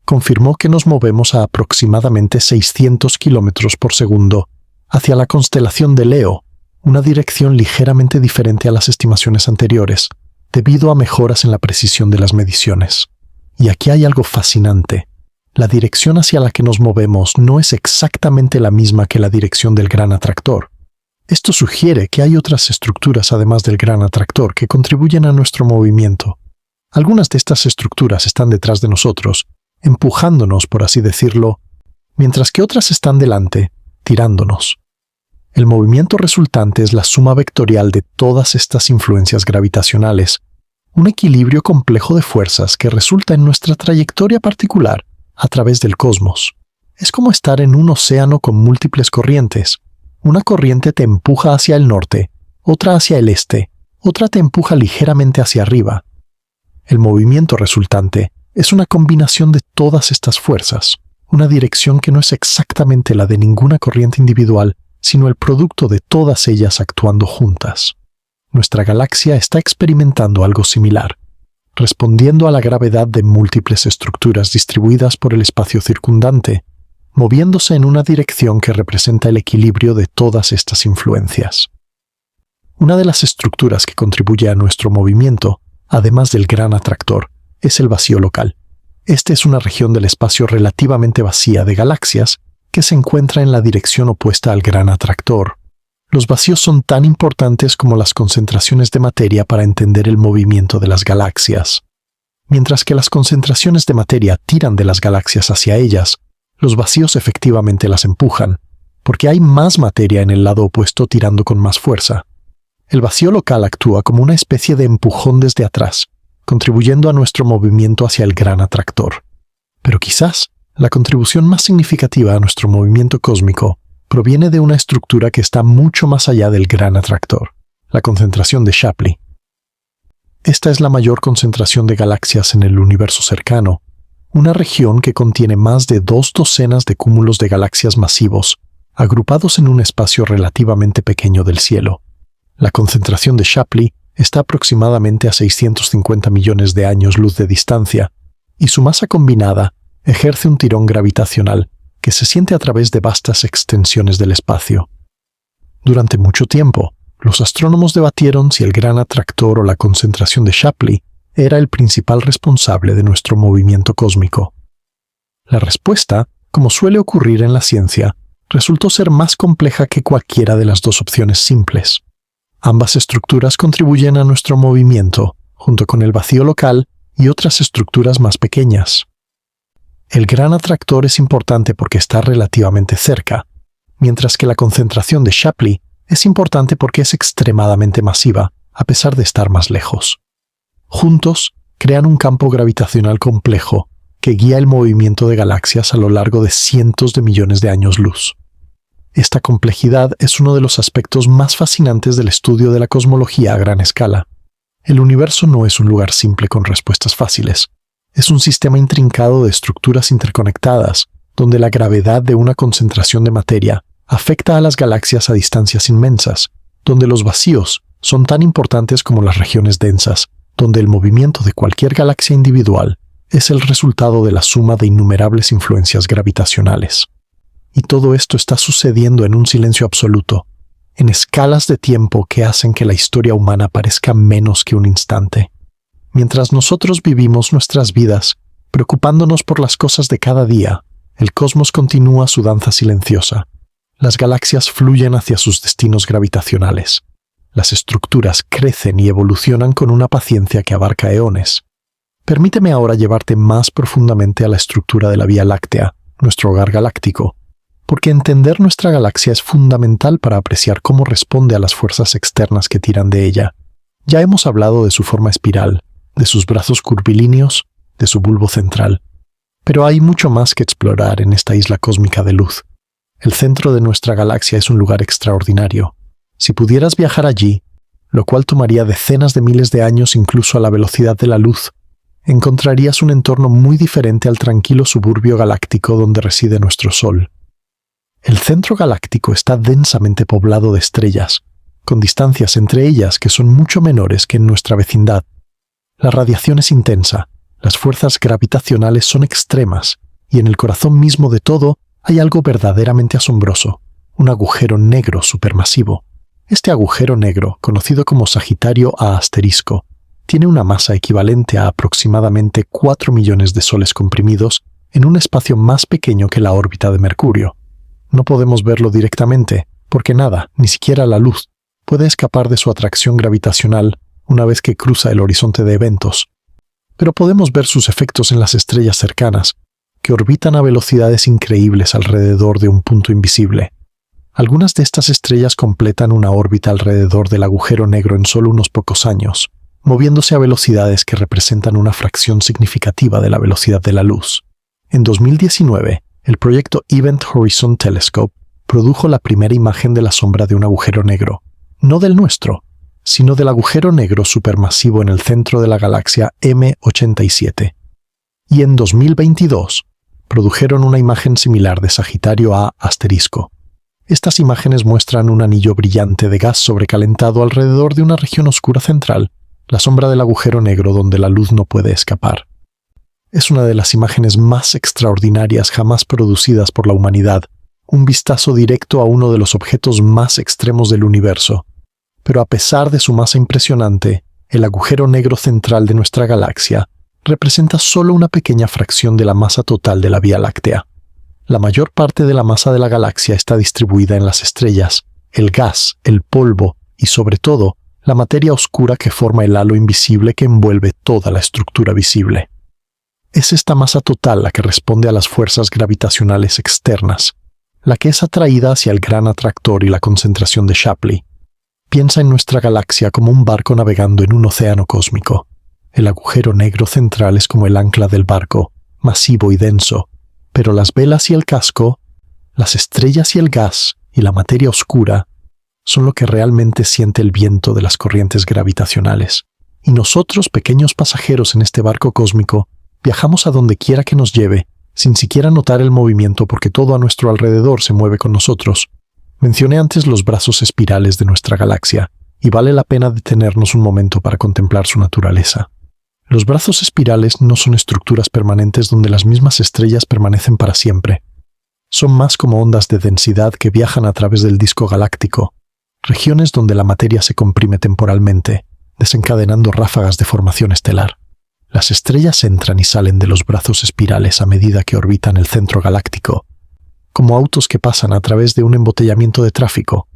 Confirmó que nos movemos a aproximadamente 600 km por segundo hacia la constelación de Leo, una dirección ligeramente diferente a las estimaciones anteriores, debido a mejoras en la precisión de las mediciones. Y aquí hay algo fascinante. La dirección hacia la que nos movemos no es exactamente la misma que la dirección del gran atractor. Esto sugiere que hay otras estructuras además del gran atractor que contribuyen a nuestro movimiento. Algunas de estas estructuras están detrás de nosotros, empujándonos, por así decirlo, mientras que otras están delante, tirándonos. El movimiento resultante es la suma vectorial de todas estas influencias gravitacionales, un equilibrio complejo de fuerzas que resulta en nuestra trayectoria particular a través del cosmos. Es como estar en un océano con múltiples corrientes. Una corriente te empuja hacia el norte, otra hacia el este, otra te empuja ligeramente hacia arriba. El movimiento resultante es una combinación de todas estas fuerzas, una dirección que no es exactamente la de ninguna corriente individual, sino el producto de todas ellas actuando juntas. Nuestra galaxia está experimentando algo similar, respondiendo a la gravedad de múltiples estructuras distribuidas por el espacio circundante, moviéndose en una dirección que representa el equilibrio de todas estas influencias. Una de las estructuras que contribuye a nuestro movimiento, además del gran atractor, es el vacío local. Este es una región del espacio relativamente vacía de galaxias que se encuentra en la dirección opuesta al gran atractor. Los vacíos son tan importantes como las concentraciones de materia para entender el movimiento de las galaxias. Mientras que las concentraciones de materia tiran de las galaxias hacia ellas, los vacíos efectivamente las empujan, porque hay más materia en el lado opuesto tirando con más fuerza. El vacío local actúa como una especie de empujón desde atrás, contribuyendo a nuestro movimiento hacia el gran atractor. Pero quizás la contribución más significativa a nuestro movimiento cósmico proviene de una estructura que está mucho más allá del gran atractor, la concentración de Shapley. Esta es la mayor concentración de galaxias en el universo cercano, una región que contiene más de 2 docenas de cúmulos de galaxias masivos, agrupados en un espacio relativamente pequeño del cielo. La concentración de Shapley está aproximadamente a 650 millones de años luz de distancia, y su masa combinada ejerce un tirón gravitacional que se siente a través de vastas extensiones del espacio. Durante mucho tiempo, los astrónomos debatieron si el gran atractor o la concentración de Shapley era el principal responsable de nuestro movimiento cósmico. La respuesta, como suele ocurrir en la ciencia, resultó ser más compleja que cualquiera de las dos opciones simples. Ambas estructuras contribuyen a nuestro movimiento, junto con el vacío local y otras estructuras más pequeñas. El gran atractor es importante porque está relativamente cerca, mientras que la concentración de Shapley es importante porque es extremadamente masiva, a pesar de estar más lejos. Juntos, crean un campo gravitacional complejo que guía el movimiento de galaxias a lo largo de cientos de millones de años luz. Esta complejidad es uno de los aspectos más fascinantes del estudio de la cosmología a gran escala. El universo no es un lugar simple con respuestas fáciles. Es un sistema intrincado de estructuras interconectadas, donde la gravedad de una concentración de materia afecta a las galaxias a distancias inmensas, donde los vacíos son tan importantes como las regiones densas, donde el movimiento de cualquier galaxia individual es el resultado de la suma de innumerables influencias gravitacionales. Y todo esto está sucediendo en un silencio absoluto, en escalas de tiempo que hacen que la historia humana parezca menos que un instante. Mientras nosotros vivimos nuestras vidas, preocupándonos por las cosas de cada día, el cosmos continúa su danza silenciosa. Las galaxias fluyen hacia sus destinos gravitacionales. Las estructuras crecen y evolucionan con una paciencia que abarca eones. Permíteme ahora llevarte más profundamente a la estructura de la Vía Láctea, nuestro hogar galáctico, porque entender nuestra galaxia es fundamental para apreciar cómo responde a las fuerzas externas que tiran de ella. Ya hemos hablado de su forma espiral, de sus brazos curvilíneos, de su bulbo central. Pero hay mucho más que explorar en esta isla cósmica de luz. El centro de nuestra galaxia es un lugar extraordinario. Si pudieras viajar allí, lo cual tomaría decenas de miles de años incluso a la velocidad de la luz, encontrarías un entorno muy diferente al tranquilo suburbio galáctico donde reside nuestro Sol. El centro galáctico está densamente poblado de estrellas, con distancias entre ellas que son mucho menores que en nuestra vecindad. La radiación es intensa, las fuerzas gravitacionales son extremas, y en el corazón mismo de todo hay algo verdaderamente asombroso, un agujero negro supermasivo. Este agujero negro, conocido como Sagitario A asterisco, tiene una masa equivalente a aproximadamente 4 millones de soles comprimidos en un espacio más pequeño que la órbita de Mercurio. No podemos verlo directamente, porque nada, ni siquiera la luz, puede escapar de su atracción gravitacional una vez que cruza el horizonte de eventos. Pero podemos ver sus efectos en las estrellas cercanas, que orbitan a velocidades increíbles alrededor de un punto invisible. Algunas de estas estrellas completan una órbita alrededor del agujero negro en solo unos pocos años, moviéndose a velocidades que representan una fracción significativa de la velocidad de la luz. En 2019, el proyecto Event Horizon Telescope produjo la primera imagen de la sombra de un agujero negro, no del nuestro, sino del agujero negro supermasivo en el centro de la galaxia M87. Y en 2022, produjeron una imagen similar de Sagitario A asterisco. Estas imágenes muestran un anillo brillante de gas sobrecalentado alrededor de una región oscura central, la sombra del agujero negro donde la luz no puede escapar. Es una de las imágenes más extraordinarias jamás producidas por la humanidad, un vistazo directo a uno de los objetos más extremos del universo. Pero a pesar de su masa impresionante, el agujero negro central de nuestra galaxia representa solo una pequeña fracción de la masa total de la Vía Láctea. La mayor parte de la masa de la galaxia está distribuida en las estrellas, el gas, el polvo y, sobre todo, la materia oscura que forma el halo invisible que envuelve toda la estructura visible. Es esta masa total la que responde a las fuerzas gravitacionales externas, la que es atraída hacia el gran atractor y la concentración de Shapley. Piensa en nuestra galaxia como un barco navegando en un océano cósmico. El agujero negro central es como el ancla del barco, masivo y denso, pero las velas y el casco, las estrellas y el gas y la materia oscura son lo que realmente siente el viento de las corrientes gravitacionales. Y nosotros, pequeños pasajeros en este barco cósmico, viajamos a donde quiera que nos lleve, sin siquiera notar el movimiento porque todo a nuestro alrededor se mueve con nosotros. Mencioné antes los brazos espirales de nuestra galaxia, y vale la pena detenernos un momento para contemplar su naturaleza. Los brazos espirales no son estructuras permanentes donde las mismas estrellas permanecen para siempre. Son más como ondas de densidad que viajan a través del disco galáctico, regiones donde la materia se comprime temporalmente, desencadenando ráfagas de formación estelar. Las estrellas entran y salen de los brazos espirales a medida que orbitan el centro galáctico, como autos que pasan a través de un embotellamiento de tráfico.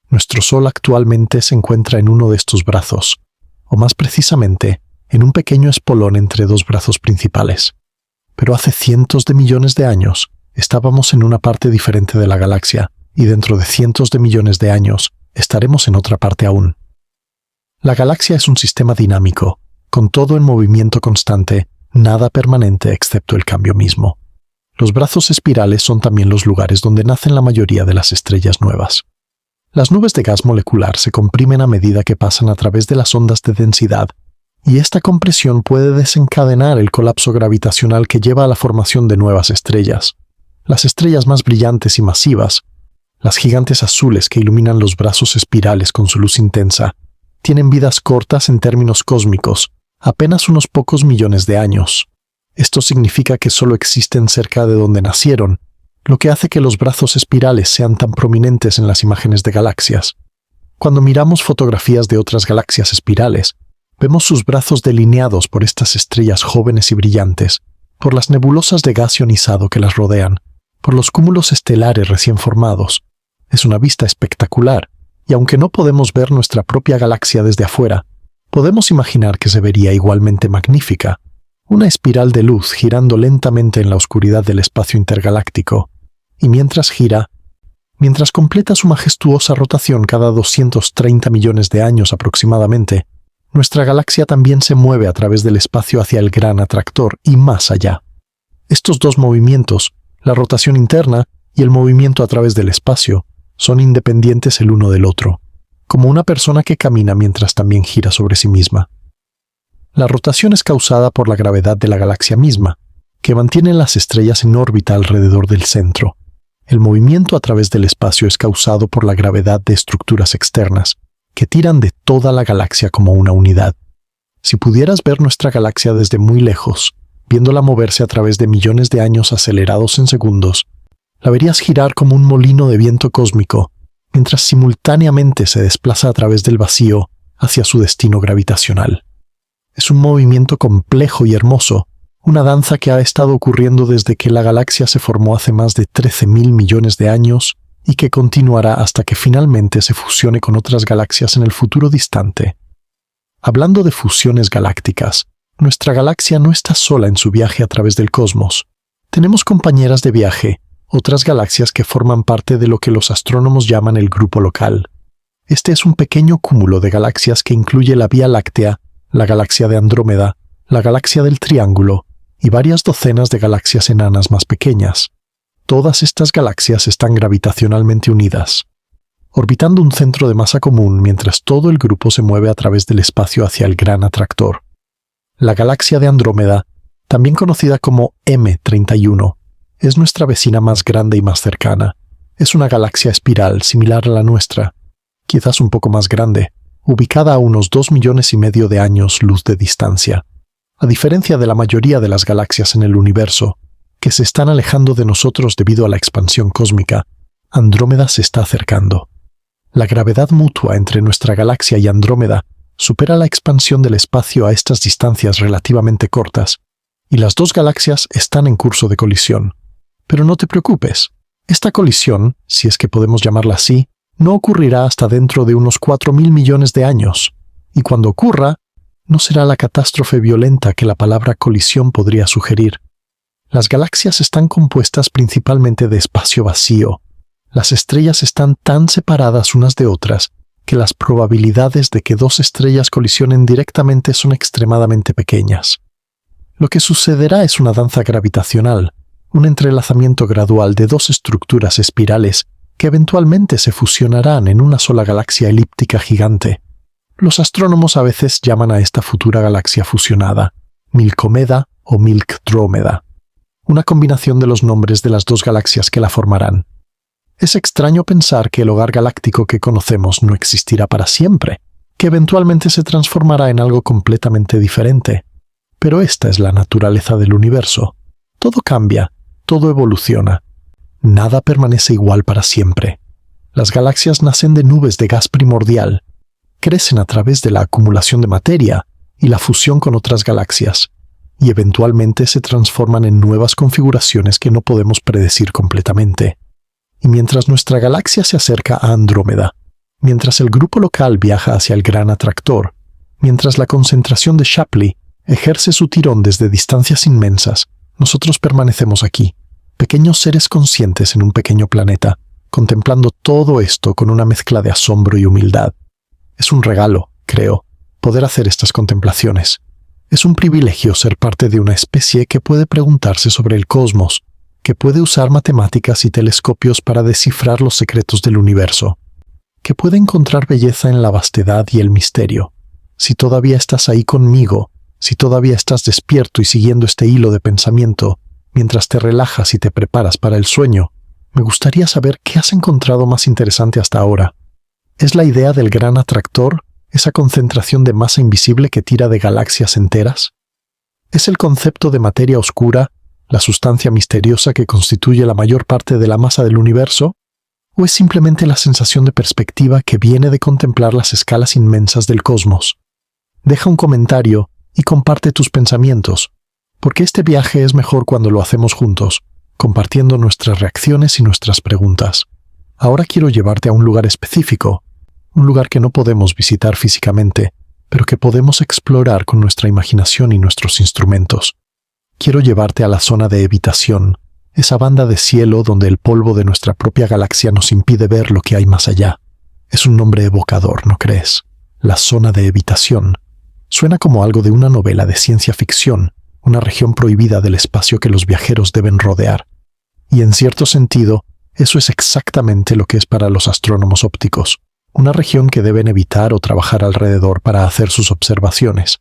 Nuestro Sol actualmente se encuentra en uno de estos brazos, o más precisamente, en un pequeño espolón entre dos brazos principales. Pero hace cientos de millones de años, estábamos en una parte diferente de la galaxia, y dentro de cientos de millones de años, estaremos en otra parte aún. La galaxia es un sistema dinámico, con todo en movimiento constante, nada permanente excepto el cambio mismo. Los brazos espirales son también los lugares donde nacen la mayoría de las estrellas nuevas. Las nubes de gas molecular se comprimen a medida que pasan a través de las ondas de densidad, y esta compresión puede desencadenar el colapso gravitacional que lleva a la formación de nuevas estrellas. Las estrellas más brillantes y masivas, las gigantes azules que iluminan los brazos espirales con su luz intensa, tienen vidas cortas en términos cósmicos, apenas unos pocos millones de años. Esto significa que solo existen cerca de donde nacieron, lo que hace que los brazos espirales sean tan prominentes en las imágenes de galaxias. Cuando miramos fotografías de otras galaxias espirales, vemos sus brazos delineados por estas estrellas jóvenes y brillantes, por las nebulosas de gas ionizado que las rodean, por los cúmulos estelares recién formados. Es una vista espectacular, y aunque no podemos ver nuestra propia galaxia desde afuera, podemos imaginar que se vería igualmente magnífica, una espiral de luz girando lentamente en la oscuridad del espacio intergaláctico, y mientras gira, mientras completa su majestuosa rotación cada 230 millones de años aproximadamente, nuestra galaxia también se mueve a través del espacio hacia el gran atractor y más allá. Estos dos movimientos, la rotación interna y el movimiento a través del espacio, son independientes el uno del otro, como una persona que camina mientras también gira sobre sí misma. La rotación es causada por la gravedad de la galaxia misma, que mantiene las estrellas en órbita alrededor del centro. El movimiento a través del espacio es causado por la gravedad de estructuras externas, que tiran de toda la galaxia como una unidad. Si pudieras ver nuestra galaxia desde muy lejos, viéndola moverse a través de millones de años acelerados en segundos, la verías girar como un molino de viento cósmico, mientras simultáneamente se desplaza a través del vacío hacia su destino gravitacional. Es un movimiento complejo y hermoso, una danza que ha estado ocurriendo desde que la galaxia se formó hace más de 13.000 millones de años y que continuará hasta que finalmente se fusione con otras galaxias en el futuro distante. Hablando de fusiones galácticas, nuestra galaxia no está sola en su viaje a través del cosmos. Tenemos compañeras de viaje, otras galaxias que forman parte de lo que los astrónomos llaman el grupo local. Este es un pequeño cúmulo de galaxias que incluye la Vía Láctea, la galaxia de Andrómeda, la galaxia del Triángulo y varias docenas de galaxias enanas más pequeñas. Todas estas galaxias están gravitacionalmente unidas, orbitando un centro de masa común mientras todo el grupo se mueve a través del espacio hacia el gran atractor. La galaxia de Andrómeda, también conocida como M31, es nuestra vecina más grande y más cercana. Es una galaxia espiral similar a la nuestra, quizás un poco más grande, ubicada a unos 2,5 millones de años luz de distancia. A diferencia de la mayoría de las galaxias en el universo, que se están alejando de nosotros debido a la expansión cósmica, Andrómeda se está acercando. La gravedad mutua entre nuestra galaxia y Andrómeda supera la expansión del espacio a estas distancias relativamente cortas, y las dos galaxias están en curso de colisión. Pero no te preocupes, esta colisión, si es que podemos llamarla así, no ocurrirá hasta dentro de unos 4,000 millones de años, y cuando ocurra, no será la catástrofe violenta que la palabra colisión podría sugerir. Las galaxias están compuestas principalmente de espacio vacío. Las estrellas están tan separadas unas de otras que las probabilidades de que dos estrellas colisionen directamente son extremadamente pequeñas. Lo que sucederá es una danza gravitacional, un entrelazamiento gradual de dos estructuras espirales que eventualmente se fusionarán en una sola galaxia elíptica gigante. Los astrónomos a veces llaman a esta futura galaxia fusionada Milkomeda o Milkdrómeda, una combinación de los nombres de las dos galaxias que la formarán. Es extraño pensar que el hogar galáctico que conocemos no existirá para siempre, que eventualmente se transformará en algo completamente diferente. Pero esta es la naturaleza del universo. Todo cambia, todo evoluciona. Nada permanece igual para siempre. Las galaxias nacen de nubes de gas primordial, crecen a través de la acumulación de materia y la fusión con otras galaxias, y eventualmente se transforman en nuevas configuraciones que no podemos predecir completamente. Y mientras nuestra galaxia se acerca a Andrómeda, mientras el grupo local viaja hacia el gran atractor, mientras la concentración de Shapley ejerce su tirón desde distancias inmensas, nosotros permanecemos aquí, pequeños seres conscientes en un pequeño planeta, contemplando todo esto con una mezcla de asombro y humildad. Es un regalo, creo, poder hacer estas contemplaciones. Es un privilegio ser parte de una especie que puede preguntarse sobre el cosmos, que puede usar matemáticas y telescopios para descifrar los secretos del universo, que puede encontrar belleza en la vastedad y el misterio. Si todavía estás ahí conmigo, si todavía estás despierto y siguiendo este hilo de pensamiento, mientras te relajas y te preparas para el sueño, me gustaría saber qué has encontrado más interesante hasta ahora. ¿Es la idea del gran atractor, esa concentración de masa invisible que tira de galaxias enteras? ¿Es el concepto de materia oscura, la sustancia misteriosa que constituye la mayor parte de la masa del universo? ¿O es simplemente la sensación de perspectiva que viene de contemplar las escalas inmensas del cosmos? Deja un comentario y comparte tus pensamientos, porque este viaje es mejor cuando lo hacemos juntos, compartiendo nuestras reacciones y nuestras preguntas. Ahora quiero llevarte a un lugar específico, un lugar que no podemos visitar físicamente, pero que podemos explorar con nuestra imaginación y nuestros instrumentos. Quiero llevarte a la zona de evitación, esa banda de cielo donde el polvo de nuestra propia galaxia nos impide ver lo que hay más allá. Es un nombre evocador, ¿no crees? La zona de evitación. Suena como algo de una novela de ciencia ficción, una región prohibida del espacio que los viajeros deben rodear. Y en cierto sentido, eso es exactamente lo que es para los astrónomos ópticos, una región que deben evitar o trabajar alrededor para hacer sus observaciones.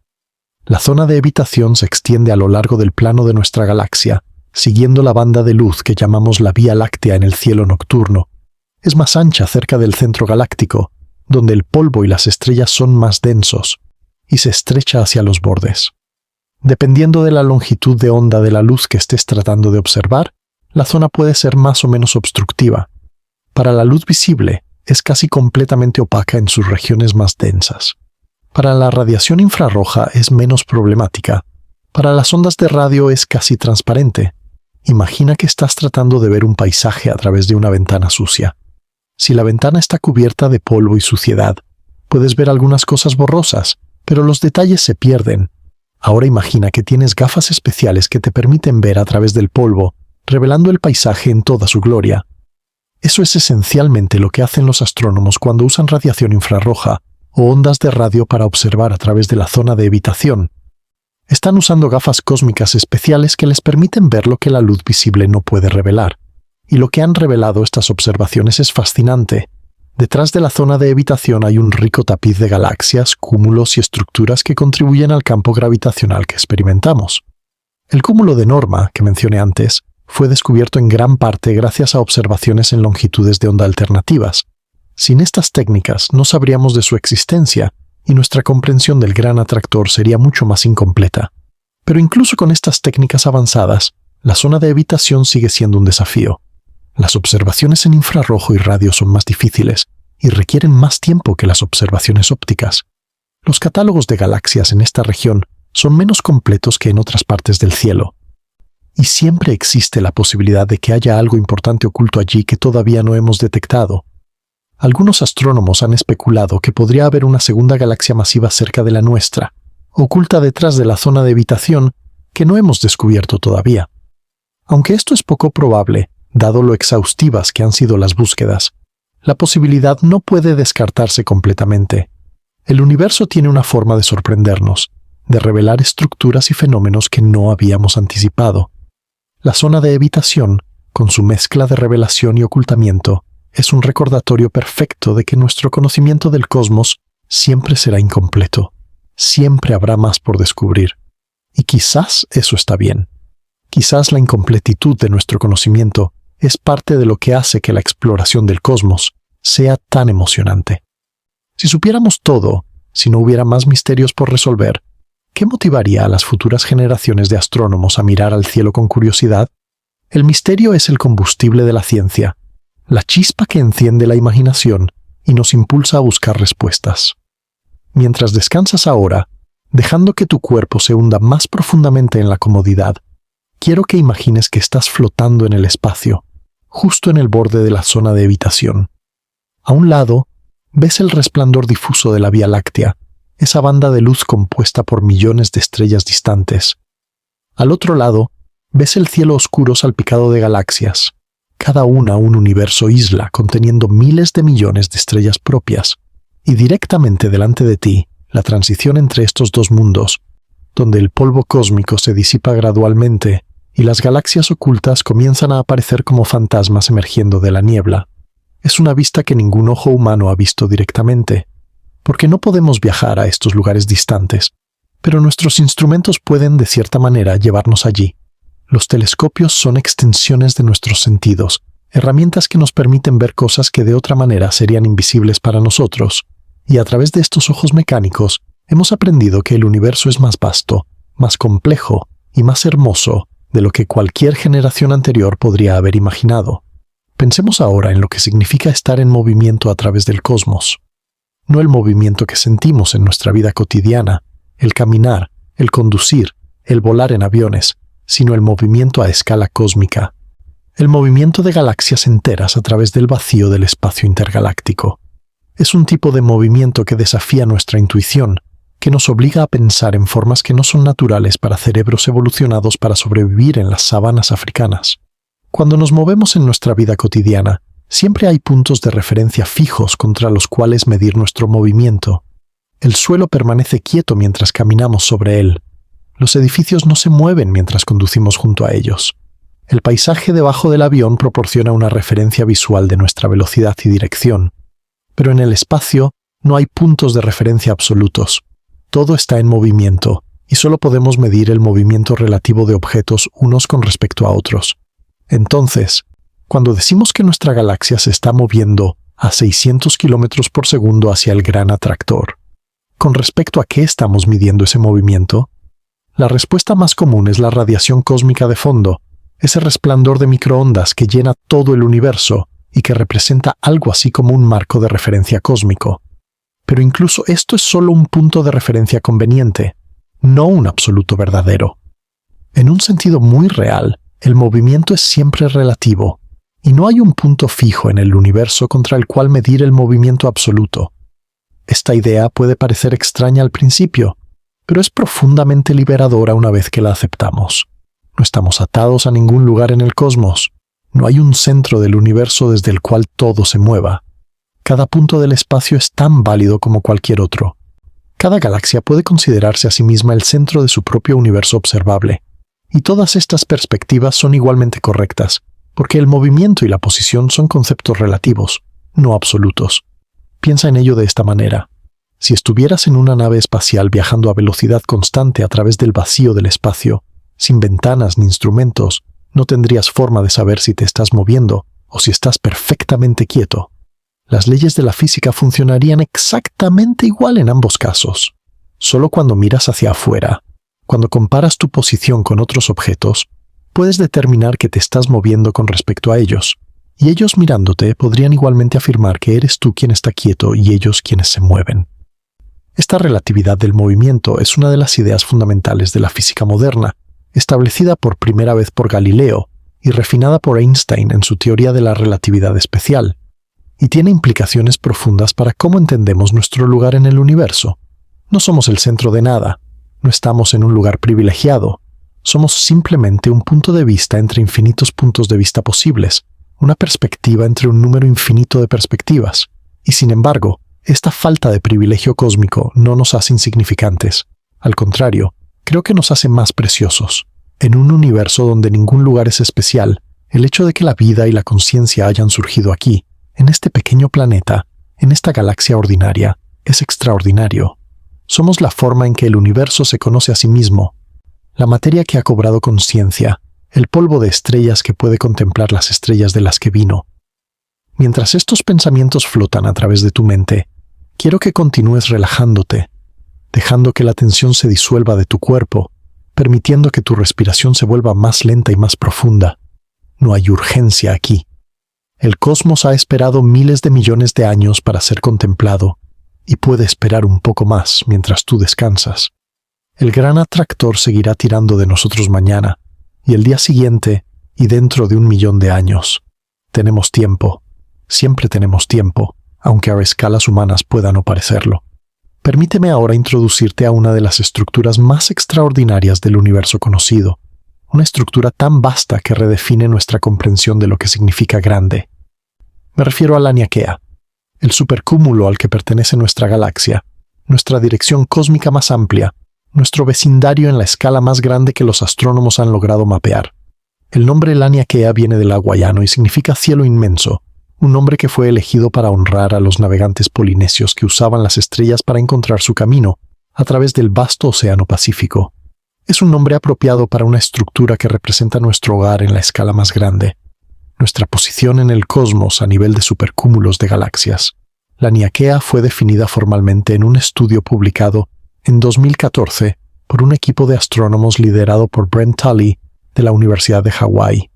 La zona de evitación se extiende a lo largo del plano de nuestra galaxia, siguiendo la banda de luz que llamamos la Vía Láctea en el cielo nocturno. Es más ancha cerca del centro galáctico, donde el polvo y las estrellas son más densos, y se estrecha hacia los bordes. Dependiendo de la longitud de onda de la luz que estés tratando de observar, la zona puede ser más o menos obstructiva. Para la luz visible, es casi completamente opaca en sus regiones más densas. Para la radiación infrarroja es menos problemática. Para las ondas de radio es casi transparente. Imagina que estás tratando de ver un paisaje a través de una ventana sucia. Si la ventana está cubierta de polvo y suciedad, puedes ver algunas cosas borrosas, pero los detalles se pierden. Ahora imagina que tienes gafas especiales que te permiten ver a través del polvo, revelando el paisaje en toda su gloria. Eso es esencialmente lo que hacen los astrónomos cuando usan radiación infrarroja o ondas de radio para observar a través de la zona de evitación. Están usando gafas cósmicas especiales que les permiten ver lo que la luz visible no puede revelar. Y lo que han revelado estas observaciones es fascinante. Detrás de la zona de evitación hay un rico tapiz de galaxias, cúmulos y estructuras que contribuyen al campo gravitacional que experimentamos. El cúmulo de Norma, que mencioné antes, fue descubierto en gran parte gracias a observaciones en longitudes de onda alternativas. Sin estas técnicas no sabríamos de su existencia y nuestra comprensión del gran atractor sería mucho más incompleta. Pero incluso con estas técnicas avanzadas, la zona de evitación sigue siendo un desafío. Las observaciones en infrarrojo y radio son más difíciles y requieren más tiempo que las observaciones ópticas. Los catálogos de galaxias en esta región son menos completos que en otras partes del cielo. Y siempre existe la posibilidad de que haya algo importante oculto allí que todavía no hemos detectado. Algunos astrónomos han especulado que podría haber una segunda galaxia masiva cerca de la nuestra, oculta detrás de la zona de evitación, que no hemos descubierto todavía. Aunque esto es poco probable, dado lo exhaustivas que han sido las búsquedas, la posibilidad no puede descartarse completamente. El universo tiene una forma de sorprendernos, de revelar estructuras y fenómenos que no habíamos anticipado. La zona de evitación, con su mezcla de revelación y ocultamiento, es un recordatorio perfecto de que nuestro conocimiento del cosmos siempre será incompleto. Siempre habrá más por descubrir. Y quizás eso está bien. Quizás la incompletitud de nuestro conocimiento es parte de lo que hace que la exploración del cosmos sea tan emocionante. Si supiéramos todo, si no hubiera más misterios por resolver, ¿qué motivaría a las futuras generaciones de astrónomos a mirar al cielo con curiosidad? El misterio es el combustible de la ciencia, la chispa que enciende la imaginación y nos impulsa a buscar respuestas. Mientras descansas ahora, dejando que tu cuerpo se hunda más profundamente en la comodidad, quiero que imagines que estás flotando en el espacio, justo en el borde de la zona de evitación. A un lado, ves el resplandor difuso de la Vía Láctea, esa banda de luz compuesta por millones de estrellas distantes. Al otro lado, ves el cielo oscuro salpicado de galaxias, cada una un universo isla conteniendo miles de millones de estrellas propias, y directamente delante de ti, la transición entre estos dos mundos, donde el polvo cósmico se disipa gradualmente y las galaxias ocultas comienzan a aparecer como fantasmas emergiendo de la niebla. Es una vista que ningún ojo humano ha visto directamente, porque no podemos viajar a estos lugares distantes, pero nuestros instrumentos pueden, de cierta manera, llevarnos allí. Los telescopios son extensiones de nuestros sentidos, herramientas que nos permiten ver cosas que de otra manera serían invisibles para nosotros, y a través de estos ojos mecánicos hemos aprendido que el universo es más vasto, más complejo y más hermoso de lo que cualquier generación anterior podría haber imaginado. Pensemos ahora en lo que significa estar en movimiento a través del cosmos. No el movimiento que sentimos en nuestra vida cotidiana, el caminar, el conducir, el volar en aviones, sino el movimiento a escala cósmica. El movimiento de galaxias enteras a través del vacío del espacio intergaláctico. Es un tipo de movimiento que desafía nuestra intuición, que nos obliga a pensar en formas que no son naturales para cerebros evolucionados para sobrevivir en las sabanas africanas. Cuando nos movemos en nuestra vida cotidiana, siempre hay puntos de referencia fijos contra los cuales medir nuestro movimiento. El suelo permanece quieto mientras caminamos sobre él. Los edificios no se mueven mientras conducimos junto a ellos. El paisaje debajo del avión proporciona una referencia visual de nuestra velocidad y dirección. Pero en el espacio no hay puntos de referencia absolutos. Todo está en movimiento, y solo podemos medir el movimiento relativo de objetos unos con respecto a otros. Entonces, cuando decimos que nuestra galaxia se está moviendo a 600 km por segundo hacia el gran atractor, ¿con respecto a qué estamos midiendo ese movimiento? La respuesta más común es la radiación cósmica de fondo, ese resplandor de microondas que llena todo el universo y que representa algo así como un marco de referencia cósmico. Pero incluso esto es solo un punto de referencia conveniente, no un absoluto verdadero. En un sentido muy real, el movimiento es siempre relativo, y no hay un punto fijo en el universo contra el cual medir el movimiento absoluto. Esta idea puede parecer extraña al principio, pero es profundamente liberadora una vez que la aceptamos. No estamos atados a ningún lugar en el cosmos. No hay un centro del universo desde el cual todo se mueva. Cada punto del espacio es tan válido como cualquier otro. Cada galaxia puede considerarse a sí misma el centro de su propio universo observable. Y todas estas perspectivas son igualmente correctas, porque el movimiento y la posición son conceptos relativos, no absolutos. Piensa en ello de esta manera. Si estuvieras en una nave espacial viajando a velocidad constante a través del vacío del espacio, sin ventanas ni instrumentos, no tendrías forma de saber si te estás moviendo o si estás perfectamente quieto. Las leyes de la física funcionarían exactamente igual en ambos casos. Solo cuando miras hacia afuera, cuando comparas tu posición con otros objetos, puedes determinar que te estás moviendo con respecto a ellos, y ellos mirándote podrían igualmente afirmar que eres tú quien está quieto y ellos quienes se mueven. Esta relatividad del movimiento es una de las ideas fundamentales de la física moderna, establecida por primera vez por Galileo y refinada por Einstein en su teoría de la relatividad especial, y tiene implicaciones profundas para cómo entendemos nuestro lugar en el universo. No somos el centro de nada, no estamos en un lugar privilegiado, somos simplemente un punto de vista entre infinitos puntos de vista posibles, una perspectiva entre un número infinito de perspectivas, y sin embargo, esta falta de privilegio cósmico no nos hace insignificantes. Al contrario, creo que nos hace más preciosos. En un universo donde ningún lugar es especial, el hecho de que la vida y la conciencia hayan surgido aquí, en este pequeño planeta, en esta galaxia ordinaria, es extraordinario. Somos la forma en que el universo se conoce a sí mismo, la materia que ha cobrado conciencia, el polvo de estrellas que puede contemplar las estrellas de las que vino. Mientras estos pensamientos flotan a través de tu mente, quiero que continúes relajándote, dejando que la tensión se disuelva de tu cuerpo, permitiendo que tu respiración se vuelva más lenta y más profunda. No hay urgencia aquí. El cosmos ha esperado miles de millones de años para ser contemplado, y puede esperar un poco más mientras tú descansas. El gran atractor seguirá tirando de nosotros mañana, y el día siguiente, y dentro de 1.000.000 de años. Tenemos tiempo. Siempre tenemos tiempo, aunque a escalas humanas pueda no parecerlo. Permíteme ahora introducirte a una de las estructuras más extraordinarias del universo conocido, una estructura tan vasta que redefine nuestra comprensión de lo que significa grande. Me refiero a la Niaquea, el supercúmulo al que pertenece nuestra galaxia, nuestra dirección cósmica más amplia, nuestro vecindario en la escala más grande que los astrónomos han logrado mapear. El nombre Laniakea viene del hawaiano y significa cielo inmenso, un nombre que fue elegido para honrar a los navegantes polinesios que usaban las estrellas para encontrar su camino a través del vasto océano Pacífico. Es un nombre apropiado para una estructura que representa nuestro hogar en la escala más grande, nuestra posición en el cosmos a nivel de supercúmulos de galaxias. La Niaquea fue definida formalmente en un estudio publicado en 2014 por un equipo de astrónomos liderado por Brent Tully de la Universidad de Hawái.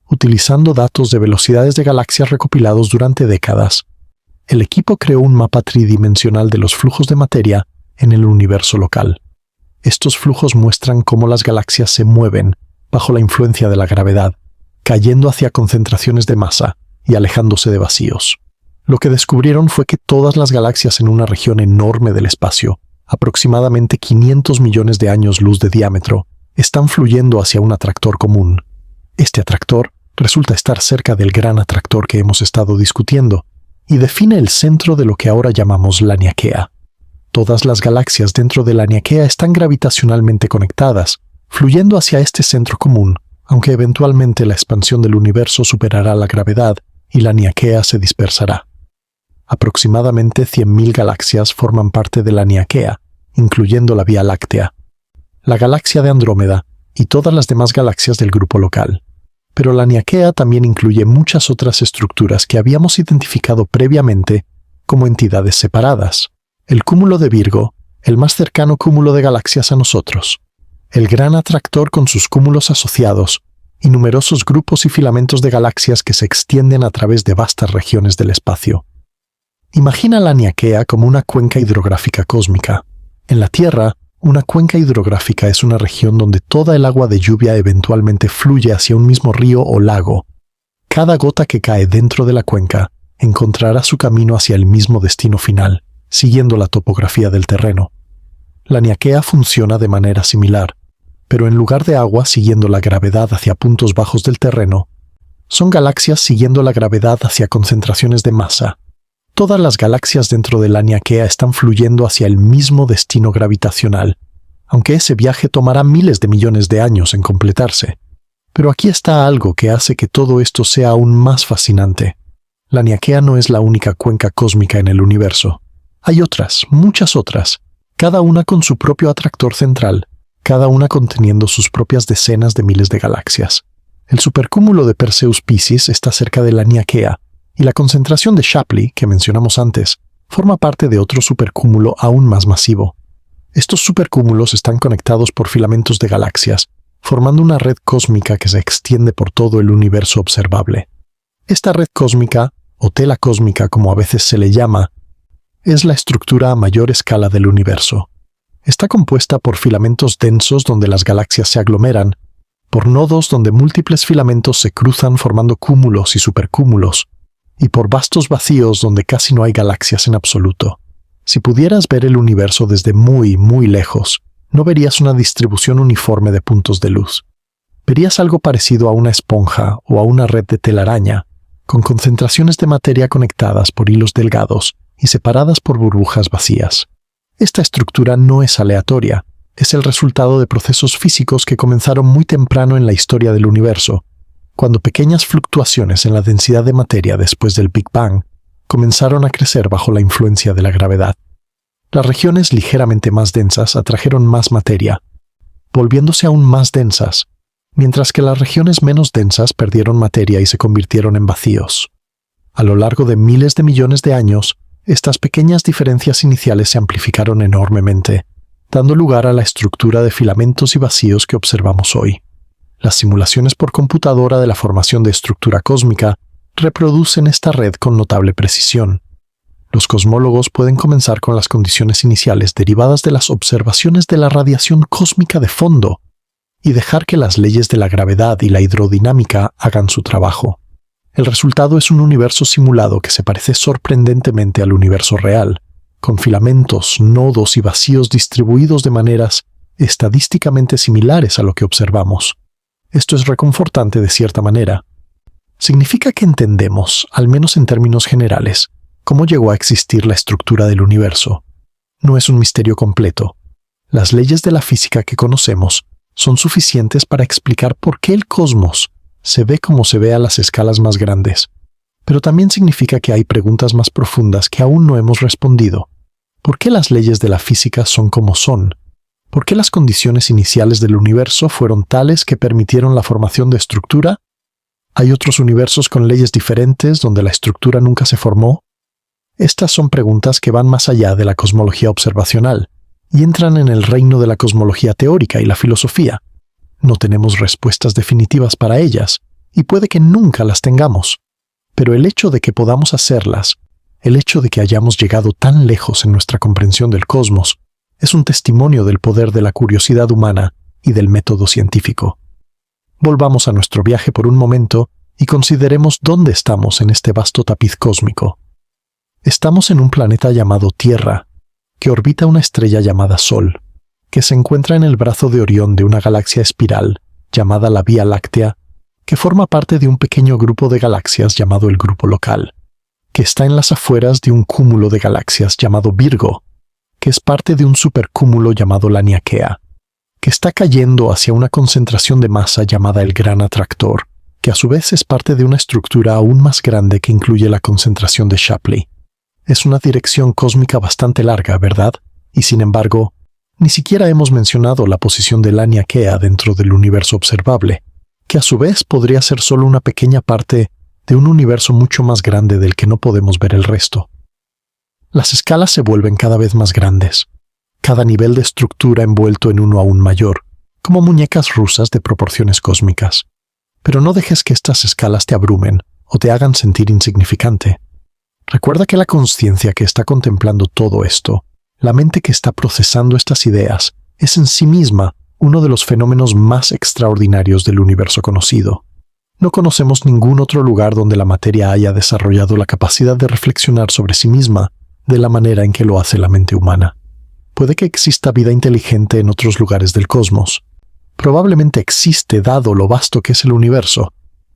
Utilizando datos de velocidades de galaxias recopilados durante décadas, el equipo creó un mapa tridimensional de los flujos de materia en el universo local. Estos flujos muestran cómo las galaxias se mueven bajo la influencia de la gravedad, cayendo hacia concentraciones de masa y alejándose de vacíos. Lo que descubrieron fue que todas las galaxias en una región enorme del espacio, aproximadamente 500 millones de años luz de diámetro, están fluyendo hacia un atractor común. Este atractor resulta estar cerca del gran atractor que hemos estado discutiendo y define el centro de lo que ahora llamamos la Niaquea. Todas las galaxias dentro de la Niaquea están gravitacionalmente conectadas, fluyendo hacia este centro común, aunque eventualmente la expansión del universo superará la gravedad y la Niaquea se dispersará. Aproximadamente 100.000 galaxias forman parte de la Niaquea, incluyendo la Vía Láctea, la galaxia de Andrómeda y todas las demás galaxias del grupo local. Pero la Niaquea también incluye muchas otras estructuras que habíamos identificado previamente como entidades separadas. El cúmulo de Virgo, el más cercano cúmulo de galaxias a nosotros, el gran atractor con sus cúmulos asociados y numerosos grupos y filamentos de galaxias que se extienden a través de vastas regiones del espacio. Imagina la Niaquea como una cuenca hidrográfica cósmica. En la Tierra, una cuenca hidrográfica es una región donde toda el agua de lluvia eventualmente fluye hacia un mismo río o lago. Cada gota que cae dentro de la cuenca encontrará su camino hacia el mismo destino final, siguiendo la topografía del terreno. La Niaquea funciona de manera similar, pero en lugar de agua siguiendo la gravedad hacia puntos bajos del terreno, son galaxias siguiendo la gravedad hacia concentraciones de masa, Todas las galaxias dentro de la Niaquea están fluyendo hacia el mismo destino gravitacional, aunque ese viaje tomará miles de millones de años en completarse. Pero aquí está algo que hace que todo esto sea aún más fascinante. La Niaquea no es la única cuenca cósmica en el universo. Hay otras, muchas otras, cada una con su propio atractor central, cada una conteniendo sus propias decenas de miles de galaxias. El supercúmulo de Perseus Piscis está cerca de la Niaquea, y la concentración de Shapley, que mencionamos antes, forma parte de otro supercúmulo aún más masivo. Estos supercúmulos están conectados por filamentos de galaxias, formando una red cósmica que se extiende por todo el universo observable. Esta red cósmica, o tela cósmica como a veces se le llama, es la estructura a mayor escala del universo. Está compuesta por filamentos densos donde las galaxias se aglomeran, por nodos donde múltiples filamentos se cruzan formando cúmulos y supercúmulos, y por vastos vacíos donde casi no hay galaxias en absoluto. Si pudieras ver el universo desde muy, muy lejos, no verías una distribución uniforme de puntos de luz. Verías algo parecido a una esponja o a una red de telaraña, con concentraciones de materia conectadas por hilos delgados y separadas por burbujas vacías. Esta estructura no es aleatoria, es el resultado de procesos físicos que comenzaron muy temprano en la historia del universo, cuando pequeñas fluctuaciones en la densidad de materia después del Big Bang comenzaron a crecer bajo la influencia de la gravedad. Las regiones ligeramente más densas atrajeron más materia, volviéndose aún más densas, mientras que las regiones menos densas perdieron materia y se convirtieron en vacíos. A lo largo de miles de millones de años, estas pequeñas diferencias iniciales se amplificaron enormemente, dando lugar a la estructura de filamentos y vacíos que observamos hoy. Las simulaciones por computadora de la formación de estructura cósmica reproducen esta red con notable precisión. Los cosmólogos pueden comenzar con las condiciones iniciales derivadas de las observaciones de la radiación cósmica de fondo y dejar que las leyes de la gravedad y la hidrodinámica hagan su trabajo. El resultado es un universo simulado que se parece sorprendentemente al universo real, con filamentos, nodos y vacíos distribuidos de maneras estadísticamente similares a lo que observamos. Esto es reconfortante de cierta manera. Significa que entendemos, al menos en términos generales, cómo llegó a existir la estructura del universo. No es un misterio completo. Las leyes de la física que conocemos son suficientes para explicar por qué el cosmos se ve como se ve a las escalas más grandes. Pero también significa que hay preguntas más profundas que aún no hemos respondido. ¿Por qué las leyes de la física son como son? ¿Por qué las condiciones iniciales del universo fueron tales que permitieron la formación de estructura? ¿Hay otros universos con leyes diferentes donde la estructura nunca se formó? Estas son preguntas que van más allá de la cosmología observacional y entran en el reino de la cosmología teórica y la filosofía. No tenemos respuestas definitivas para ellas, y puede que nunca las tengamos. Pero el hecho de que podamos hacerlas, el hecho de que hayamos llegado tan lejos en nuestra comprensión del cosmos, es un testimonio del poder de la curiosidad humana y del método científico. Volvamos a nuestro viaje por un momento y consideremos dónde estamos en este vasto tapiz cósmico. Estamos en un planeta llamado Tierra, que orbita una estrella llamada Sol, que se encuentra en el brazo de Orión de una galaxia espiral llamada la Vía Láctea, que forma parte de un pequeño grupo de galaxias llamado el Grupo Local, que está en las afueras de un cúmulo de galaxias llamado Virgo, que es parte de un supercúmulo llamado la Niaquea, que está cayendo hacia una concentración de masa llamada el Gran Atractor, que a su vez es parte de una estructura aún más grande que incluye la concentración de Shapley. Es una dirección cósmica bastante larga, ¿verdad? Y sin embargo, ni siquiera hemos mencionado la posición de la Niaquea dentro del universo observable, que a su vez podría ser solo una pequeña parte de un universo mucho más grande del que no podemos ver el resto. Las escalas se vuelven cada vez más grandes, cada nivel de estructura envuelto en uno aún mayor, como muñecas rusas de proporciones cósmicas. Pero no dejes que estas escalas te abrumen o te hagan sentir insignificante. Recuerda que la consciencia que está contemplando todo esto, la mente que está procesando estas ideas, es en sí misma uno de los fenómenos más extraordinarios del universo conocido. No conocemos ningún otro lugar donde la materia haya desarrollado la capacidad de reflexionar sobre sí misma de la manera en que lo hace la mente humana. Puede que exista vida inteligente en otros lugares del cosmos. Probablemente existe dado lo vasto que es el universo,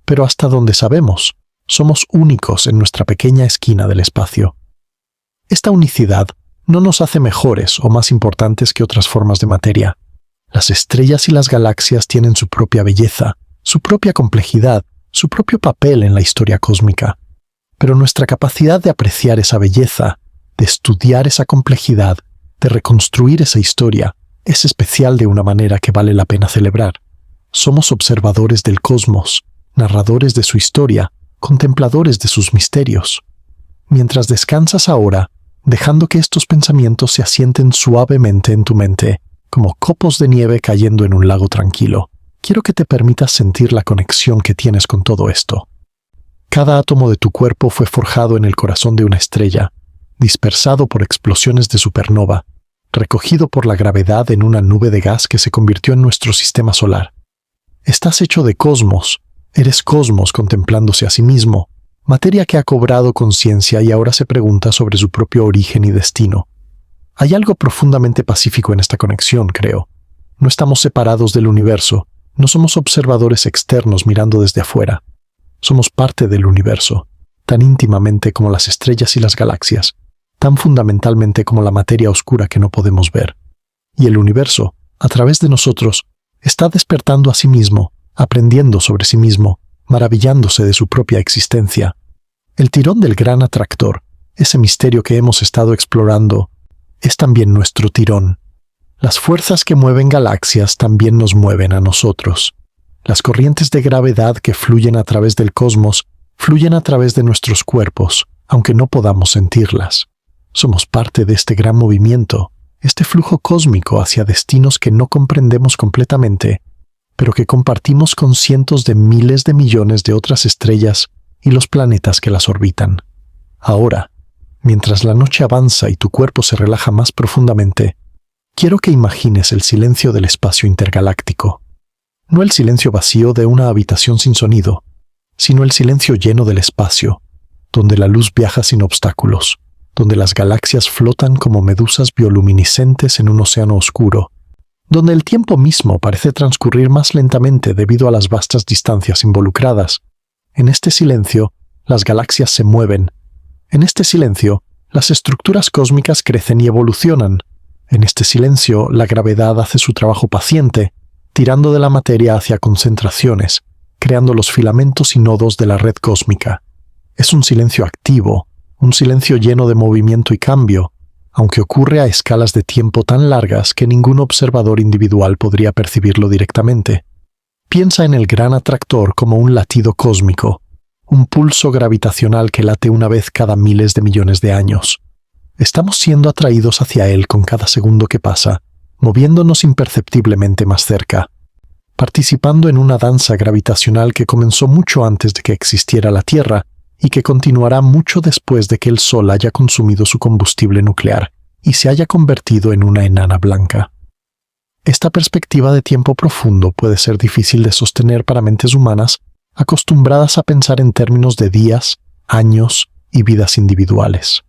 pero hasta donde sabemos, somos únicos en nuestra pequeña esquina del espacio. Esta unicidad no nos hace mejores o más importantes que otras formas de materia. Las estrellas y las galaxias tienen su propia belleza, su propia complejidad, su propio papel en la historia cósmica. Pero nuestra capacidad de apreciar esa belleza, de estudiar esa complejidad, de reconstruir esa historia, es especial de una manera que vale la pena celebrar. Somos observadores del cosmos, narradores de su historia, contempladores de sus misterios. Mientras descansas ahora, dejando que estos pensamientos se asienten suavemente en tu mente, como copos de nieve cayendo en un lago tranquilo, quiero que te permitas sentir la conexión que tienes con todo esto. Cada átomo de tu cuerpo fue forjado en el corazón de una estrella, dispersado por explosiones de supernova, recogido por la gravedad en una nube de gas que se convirtió en nuestro sistema solar. Estás hecho de cosmos, eres cosmos contemplándose a sí mismo, materia que ha cobrado conciencia y ahora se pregunta sobre su propio origen y destino. Hay algo profundamente pacífico en esta conexión, creo. No estamos separados del universo, no somos observadores externos mirando desde afuera. Somos parte del universo, tan íntimamente como las estrellas y las galaxias, tan fundamentalmente como la materia oscura que no podemos ver. Y el universo, a través de nosotros, está despertando a sí mismo, aprendiendo sobre sí mismo, maravillándose de su propia existencia. El tirón del gran atractor, ese misterio que hemos estado explorando, es también nuestro tirón. Las fuerzas que mueven galaxias también nos mueven a nosotros. Las corrientes de gravedad que fluyen a través del cosmos fluyen a través de nuestros cuerpos, aunque no podamos sentirlas. Somos parte de este gran movimiento, este flujo cósmico hacia destinos que no comprendemos completamente, pero que compartimos con cientos de miles de millones de otras estrellas y los planetas que las orbitan. Ahora, mientras la noche avanza y tu cuerpo se relaja más profundamente, quiero que imagines el silencio del espacio intergaláctico. No el silencio vacío de una habitación sin sonido, sino el silencio lleno del espacio, donde la luz viaja sin obstáculos, donde las galaxias flotan como medusas bioluminiscentes en un océano oscuro, donde el tiempo mismo parece transcurrir más lentamente debido a las vastas distancias involucradas. En este silencio, las galaxias se mueven. En este silencio, las estructuras cósmicas crecen y evolucionan. En este silencio, la gravedad hace su trabajo paciente, tirando de la materia hacia concentraciones, creando los filamentos y nodos de la red cósmica. Es un silencio activo, un silencio lleno de movimiento y cambio, aunque ocurre a escalas de tiempo tan largas que ningún observador individual podría percibirlo directamente. Piensa en el gran atractor como un latido cósmico, un pulso gravitacional que late una vez cada miles de millones de años. Estamos siendo atraídos hacia él con cada segundo que pasa, moviéndonos imperceptiblemente más cerca, participando en una danza gravitacional que comenzó mucho antes de que existiera la Tierra y que continuará mucho después de que el Sol haya consumido su combustible nuclear y se haya convertido en una enana blanca. Esta perspectiva de tiempo profundo puede ser difícil de sostener para mentes humanas acostumbradas a pensar en términos de días, años y vidas individuales.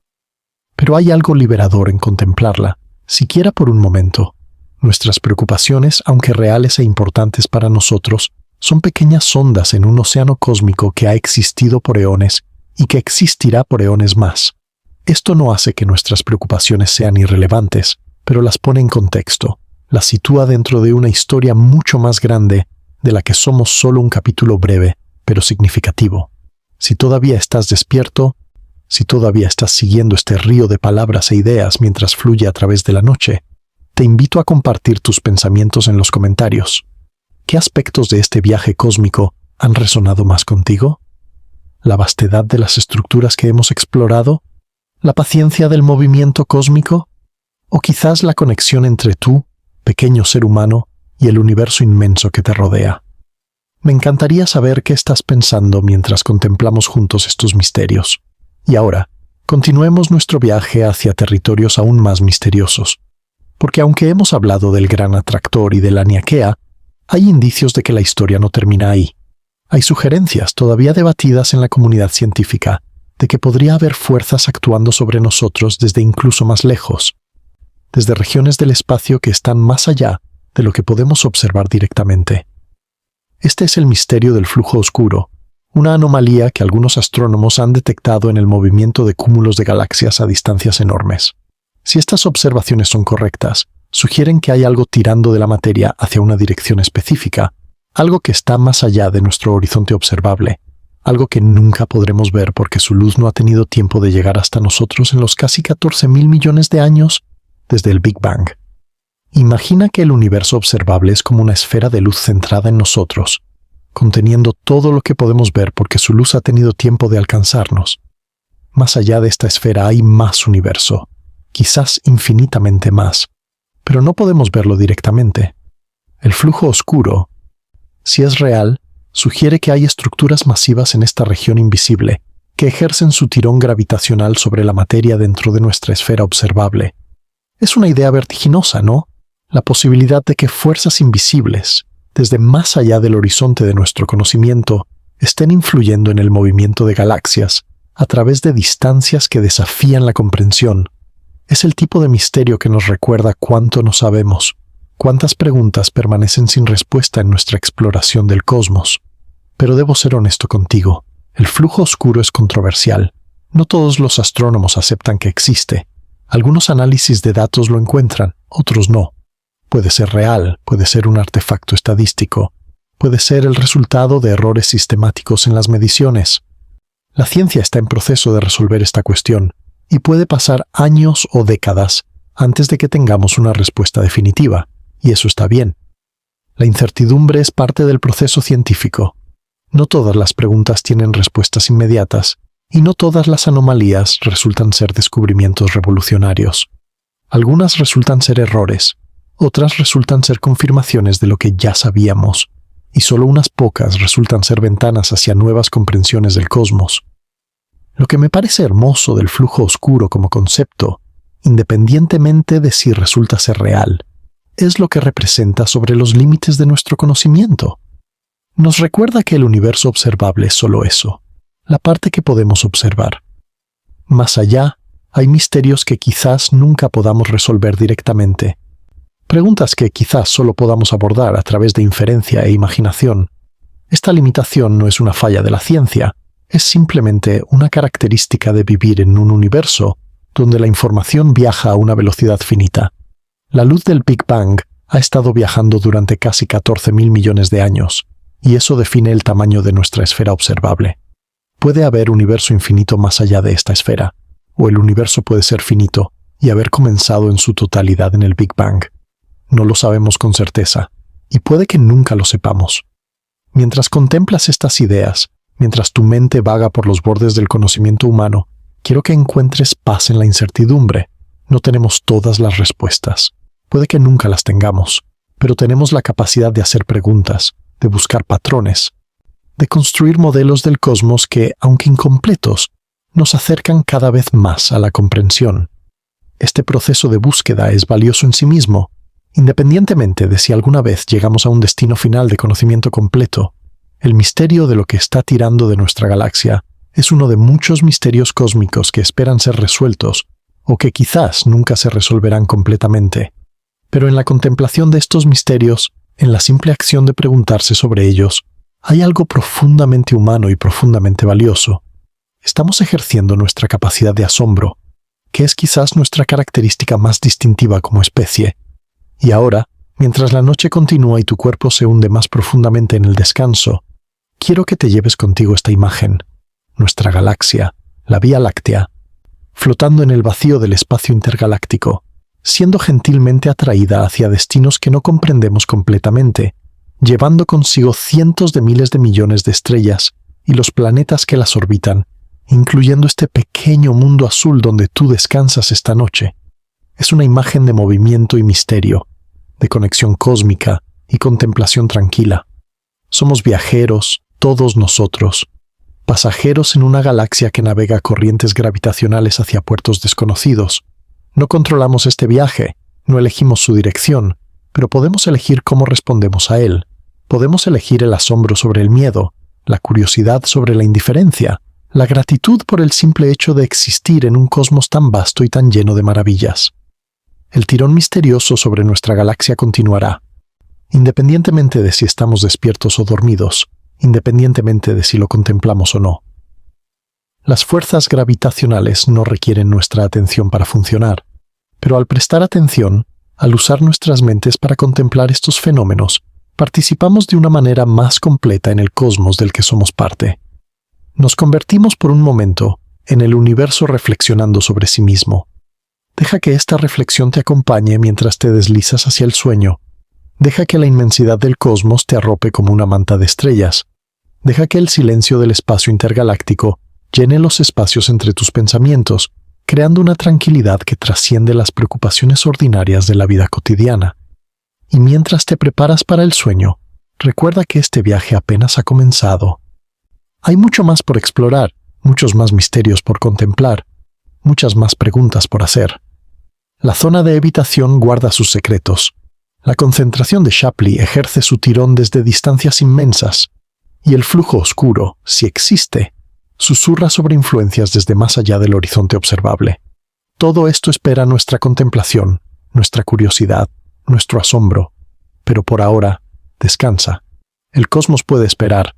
Pero hay algo liberador en contemplarla, siquiera por un momento. Nuestras preocupaciones, aunque reales e importantes para nosotros, son pequeñas ondas en un océano cósmico que ha existido por eones y que existirá por eones más. Esto no hace que nuestras preocupaciones sean irrelevantes, pero las pone en contexto, las sitúa dentro de una historia mucho más grande de la que somos solo un capítulo breve, pero significativo. Si todavía estás despierto, si todavía estás siguiendo este río de palabras e ideas mientras fluye a través de la noche, te invito a compartir tus pensamientos en los comentarios. ¿Qué aspectos de este viaje cósmico han resonado más contigo? ¿La vastedad de las estructuras que hemos explorado? ¿La paciencia del movimiento cósmico? ¿O quizás la conexión entre tú, pequeño ser humano, y el universo inmenso que te rodea? Me encantaría saber qué estás pensando mientras contemplamos juntos estos misterios. Y ahora, continuemos nuestro viaje hacia territorios aún más misteriosos. Porque aunque hemos hablado del gran atractor y de la Niaquea, hay indicios de que la historia no termina ahí. Hay sugerencias todavía debatidas en la comunidad científica de que podría haber fuerzas actuando sobre nosotros desde incluso más lejos, desde regiones del espacio que están más allá de lo que podemos observar directamente. Este es el misterio del flujo oscuro, una anomalía que algunos astrónomos han detectado en el movimiento de cúmulos de galaxias a distancias enormes. Si estas observaciones son correctas, sugieren que hay algo tirando de la materia hacia una dirección específica, algo que está más allá de nuestro horizonte observable, algo que nunca podremos ver porque su luz no ha tenido tiempo de llegar hasta nosotros en los casi 14.000 millones de años desde el Big Bang. Imagina que el universo observable es como una esfera de luz centrada en nosotros, conteniendo todo lo que podemos ver porque su luz ha tenido tiempo de alcanzarnos. Más allá de esta esfera hay más universo, quizás infinitamente más, pero no podemos verlo directamente. El flujo oscuro, si es real, sugiere que hay estructuras masivas en esta región invisible que ejercen su tirón gravitacional sobre la materia dentro de nuestra esfera observable. Es una idea vertiginosa, ¿no? La posibilidad de que fuerzas invisibles, desde más allá del horizonte de nuestro conocimiento, estén influyendo en el movimiento de galaxias a través de distancias que desafían la comprensión. Es el tipo de misterio que nos recuerda cuánto no sabemos, cuántas preguntas permanecen sin respuesta en nuestra exploración del cosmos. Pero debo ser honesto contigo, el flujo oscuro es controversial. No todos los astrónomos aceptan que existe. Algunos análisis de datos lo encuentran, otros no. Puede ser real, puede ser un artefacto estadístico, puede ser el resultado de errores sistemáticos en las mediciones. La ciencia está en proceso de resolver esta cuestión, y puede pasar años o décadas antes de que tengamos una respuesta definitiva, y eso está bien. La incertidumbre es parte del proceso científico. No todas las preguntas tienen respuestas inmediatas, y no todas las anomalías resultan ser descubrimientos revolucionarios. Algunas resultan ser errores, otras resultan ser confirmaciones de lo que ya sabíamos, y solo unas pocas resultan ser ventanas hacia nuevas comprensiones del cosmos. Lo que me parece hermoso del flujo oscuro como concepto, independientemente de si resulta ser real, es lo que representa sobre los límites de nuestro conocimiento. Nos recuerda que el universo observable es solo eso, la parte que podemos observar. Más allá, hay misterios que quizás nunca podamos resolver directamente, preguntas que quizás solo podamos abordar a través de inferencia e imaginación. Esta limitación no es una falla de la ciencia, es simplemente una característica de vivir en un universo donde la información viaja a una velocidad finita. La luz del Big Bang ha estado viajando durante casi 14.000 millones de años, y eso define el tamaño de nuestra esfera observable. Puede haber universo infinito más allá de esta esfera, o el universo puede ser finito y haber comenzado en su totalidad en el Big Bang. No lo sabemos con certeza, y puede que nunca lo sepamos. Mientras contemplas estas ideas, mientras tu mente vaga por los bordes del conocimiento humano, quiero que encuentres paz en la incertidumbre. No tenemos todas las respuestas. Puede que nunca las tengamos, pero tenemos la capacidad de hacer preguntas, de buscar patrones, de construir modelos del cosmos que, aunque incompletos, nos acercan cada vez más a la comprensión. Este proceso de búsqueda es valioso en sí mismo, independientemente de si alguna vez llegamos a un destino final de conocimiento completo. El misterio de lo que está tirando de nuestra galaxia es uno de muchos misterios cósmicos que esperan ser resueltos o que quizás nunca se resolverán completamente. Pero en la contemplación de estos misterios, en la simple acción de preguntarse sobre ellos, hay algo profundamente humano y profundamente valioso. Estamos ejerciendo nuestra capacidad de asombro, que es quizás nuestra característica más distintiva como especie. Y ahora, mientras la noche continúa y tu cuerpo se hunde más profundamente en el descanso, quiero que te lleves contigo esta imagen, nuestra galaxia, la Vía Láctea, flotando en el vacío del espacio intergaláctico, siendo gentilmente atraída hacia destinos que no comprendemos completamente, llevando consigo cientos de miles de millones de estrellas y los planetas que las orbitan, incluyendo este pequeño mundo azul donde tú descansas esta noche. Es una imagen de movimiento y misterio, de conexión cósmica y contemplación tranquila. Somos viajeros, todos nosotros, pasajeros en una galaxia que navega corrientes gravitacionales hacia puertos desconocidos. No controlamos este viaje, no elegimos su dirección, pero podemos elegir cómo respondemos a él. Podemos elegir el asombro sobre el miedo, la curiosidad sobre la indiferencia, la gratitud por el simple hecho de existir en un cosmos tan vasto y tan lleno de maravillas. El tirón misterioso sobre nuestra galaxia continuará. Independientemente de si estamos despiertos o dormidos, independientemente de si lo contemplamos o no. Las fuerzas gravitacionales no requieren nuestra atención para funcionar, pero al prestar atención, al usar nuestras mentes para contemplar estos fenómenos, participamos de una manera más completa en el cosmos del que somos parte. Nos convertimos por un momento en el universo reflexionando sobre sí mismo. Deja que esta reflexión te acompañe mientras te deslizas hacia el sueño. Deja que la inmensidad del cosmos te arrope como una manta de estrellas. Deja que el silencio del espacio intergaláctico llene los espacios entre tus pensamientos, creando una tranquilidad que trasciende las preocupaciones ordinarias de la vida cotidiana. Y mientras te preparas para el sueño, recuerda que este viaje apenas ha comenzado. Hay mucho más por explorar, muchos más misterios por contemplar, muchas más preguntas por hacer. La zona de evitación guarda sus secretos. La concentración de Shapley ejerce su tirón desde distancias inmensas, y el flujo oscuro, si existe, susurra sobre influencias desde más allá del horizonte observable. Todo esto espera nuestra contemplación, nuestra curiosidad, nuestro asombro. Pero por ahora, descansa. El cosmos puede esperar.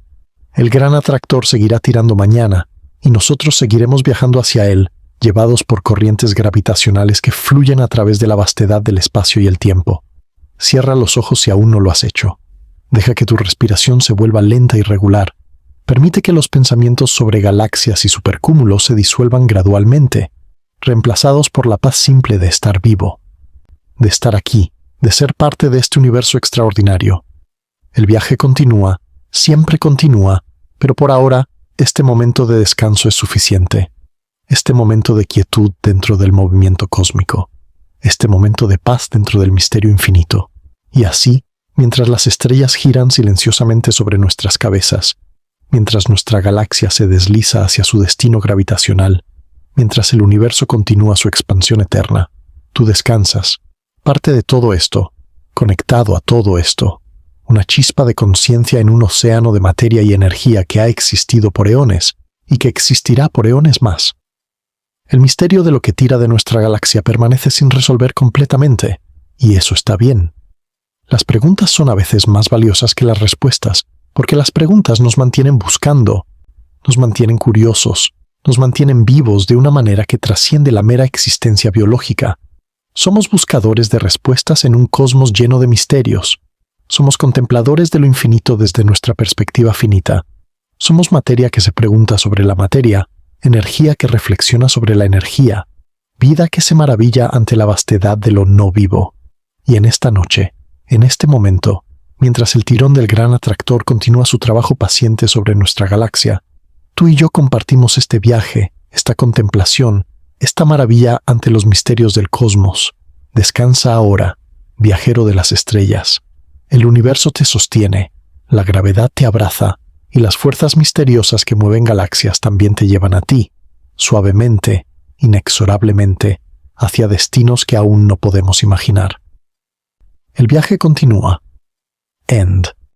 El gran atractor seguirá tirando mañana, y nosotros seguiremos viajando hacia él, llevados por corrientes gravitacionales que fluyen a través de la vastedad del espacio y el tiempo. Cierra los ojos si aún no lo has hecho. Deja que tu respiración se vuelva lenta y regular. Permite que los pensamientos sobre galaxias y supercúmulos se disuelvan gradualmente, reemplazados por la paz simple de estar vivo, de estar aquí, de ser parte de este universo extraordinario. El viaje continúa, siempre continúa, pero por ahora, este momento de descanso es suficiente. Este momento de quietud dentro del movimiento cósmico. Este momento de paz dentro del misterio infinito. Y así, mientras las estrellas giran silenciosamente sobre nuestras cabezas, mientras nuestra galaxia se desliza hacia su destino gravitacional, mientras el universo continúa su expansión eterna, tú descansas, parte de todo esto, conectado a todo esto, una chispa de conciencia en un océano de materia y energía que ha existido por eones y que existirá por eones más. El misterio de lo que tira de nuestra galaxia permanece sin resolver completamente, y eso está bien. Las preguntas son a veces más valiosas que las respuestas, porque las preguntas nos mantienen buscando, nos mantienen curiosos, nos mantienen vivos de una manera que trasciende la mera existencia biológica. Somos buscadores de respuestas en un cosmos lleno de misterios. Somos contempladores de lo infinito desde nuestra perspectiva finita. Somos materia que se pregunta sobre la materia, energía que reflexiona sobre la energía, vida que se maravilla ante la vastedad de lo no vivo. Y en esta noche, en este momento, mientras el tirón del gran atractor continúa su trabajo paciente sobre nuestra galaxia, tú y yo compartimos este viaje, esta contemplación, esta maravilla ante los misterios del cosmos. Descansa ahora, viajero de las estrellas. El universo te sostiene, la gravedad te abraza, y las fuerzas misteriosas que mueven galaxias también te llevan a ti, suavemente, inexorablemente, hacia destinos que aún no podemos imaginar. El viaje continúa. End.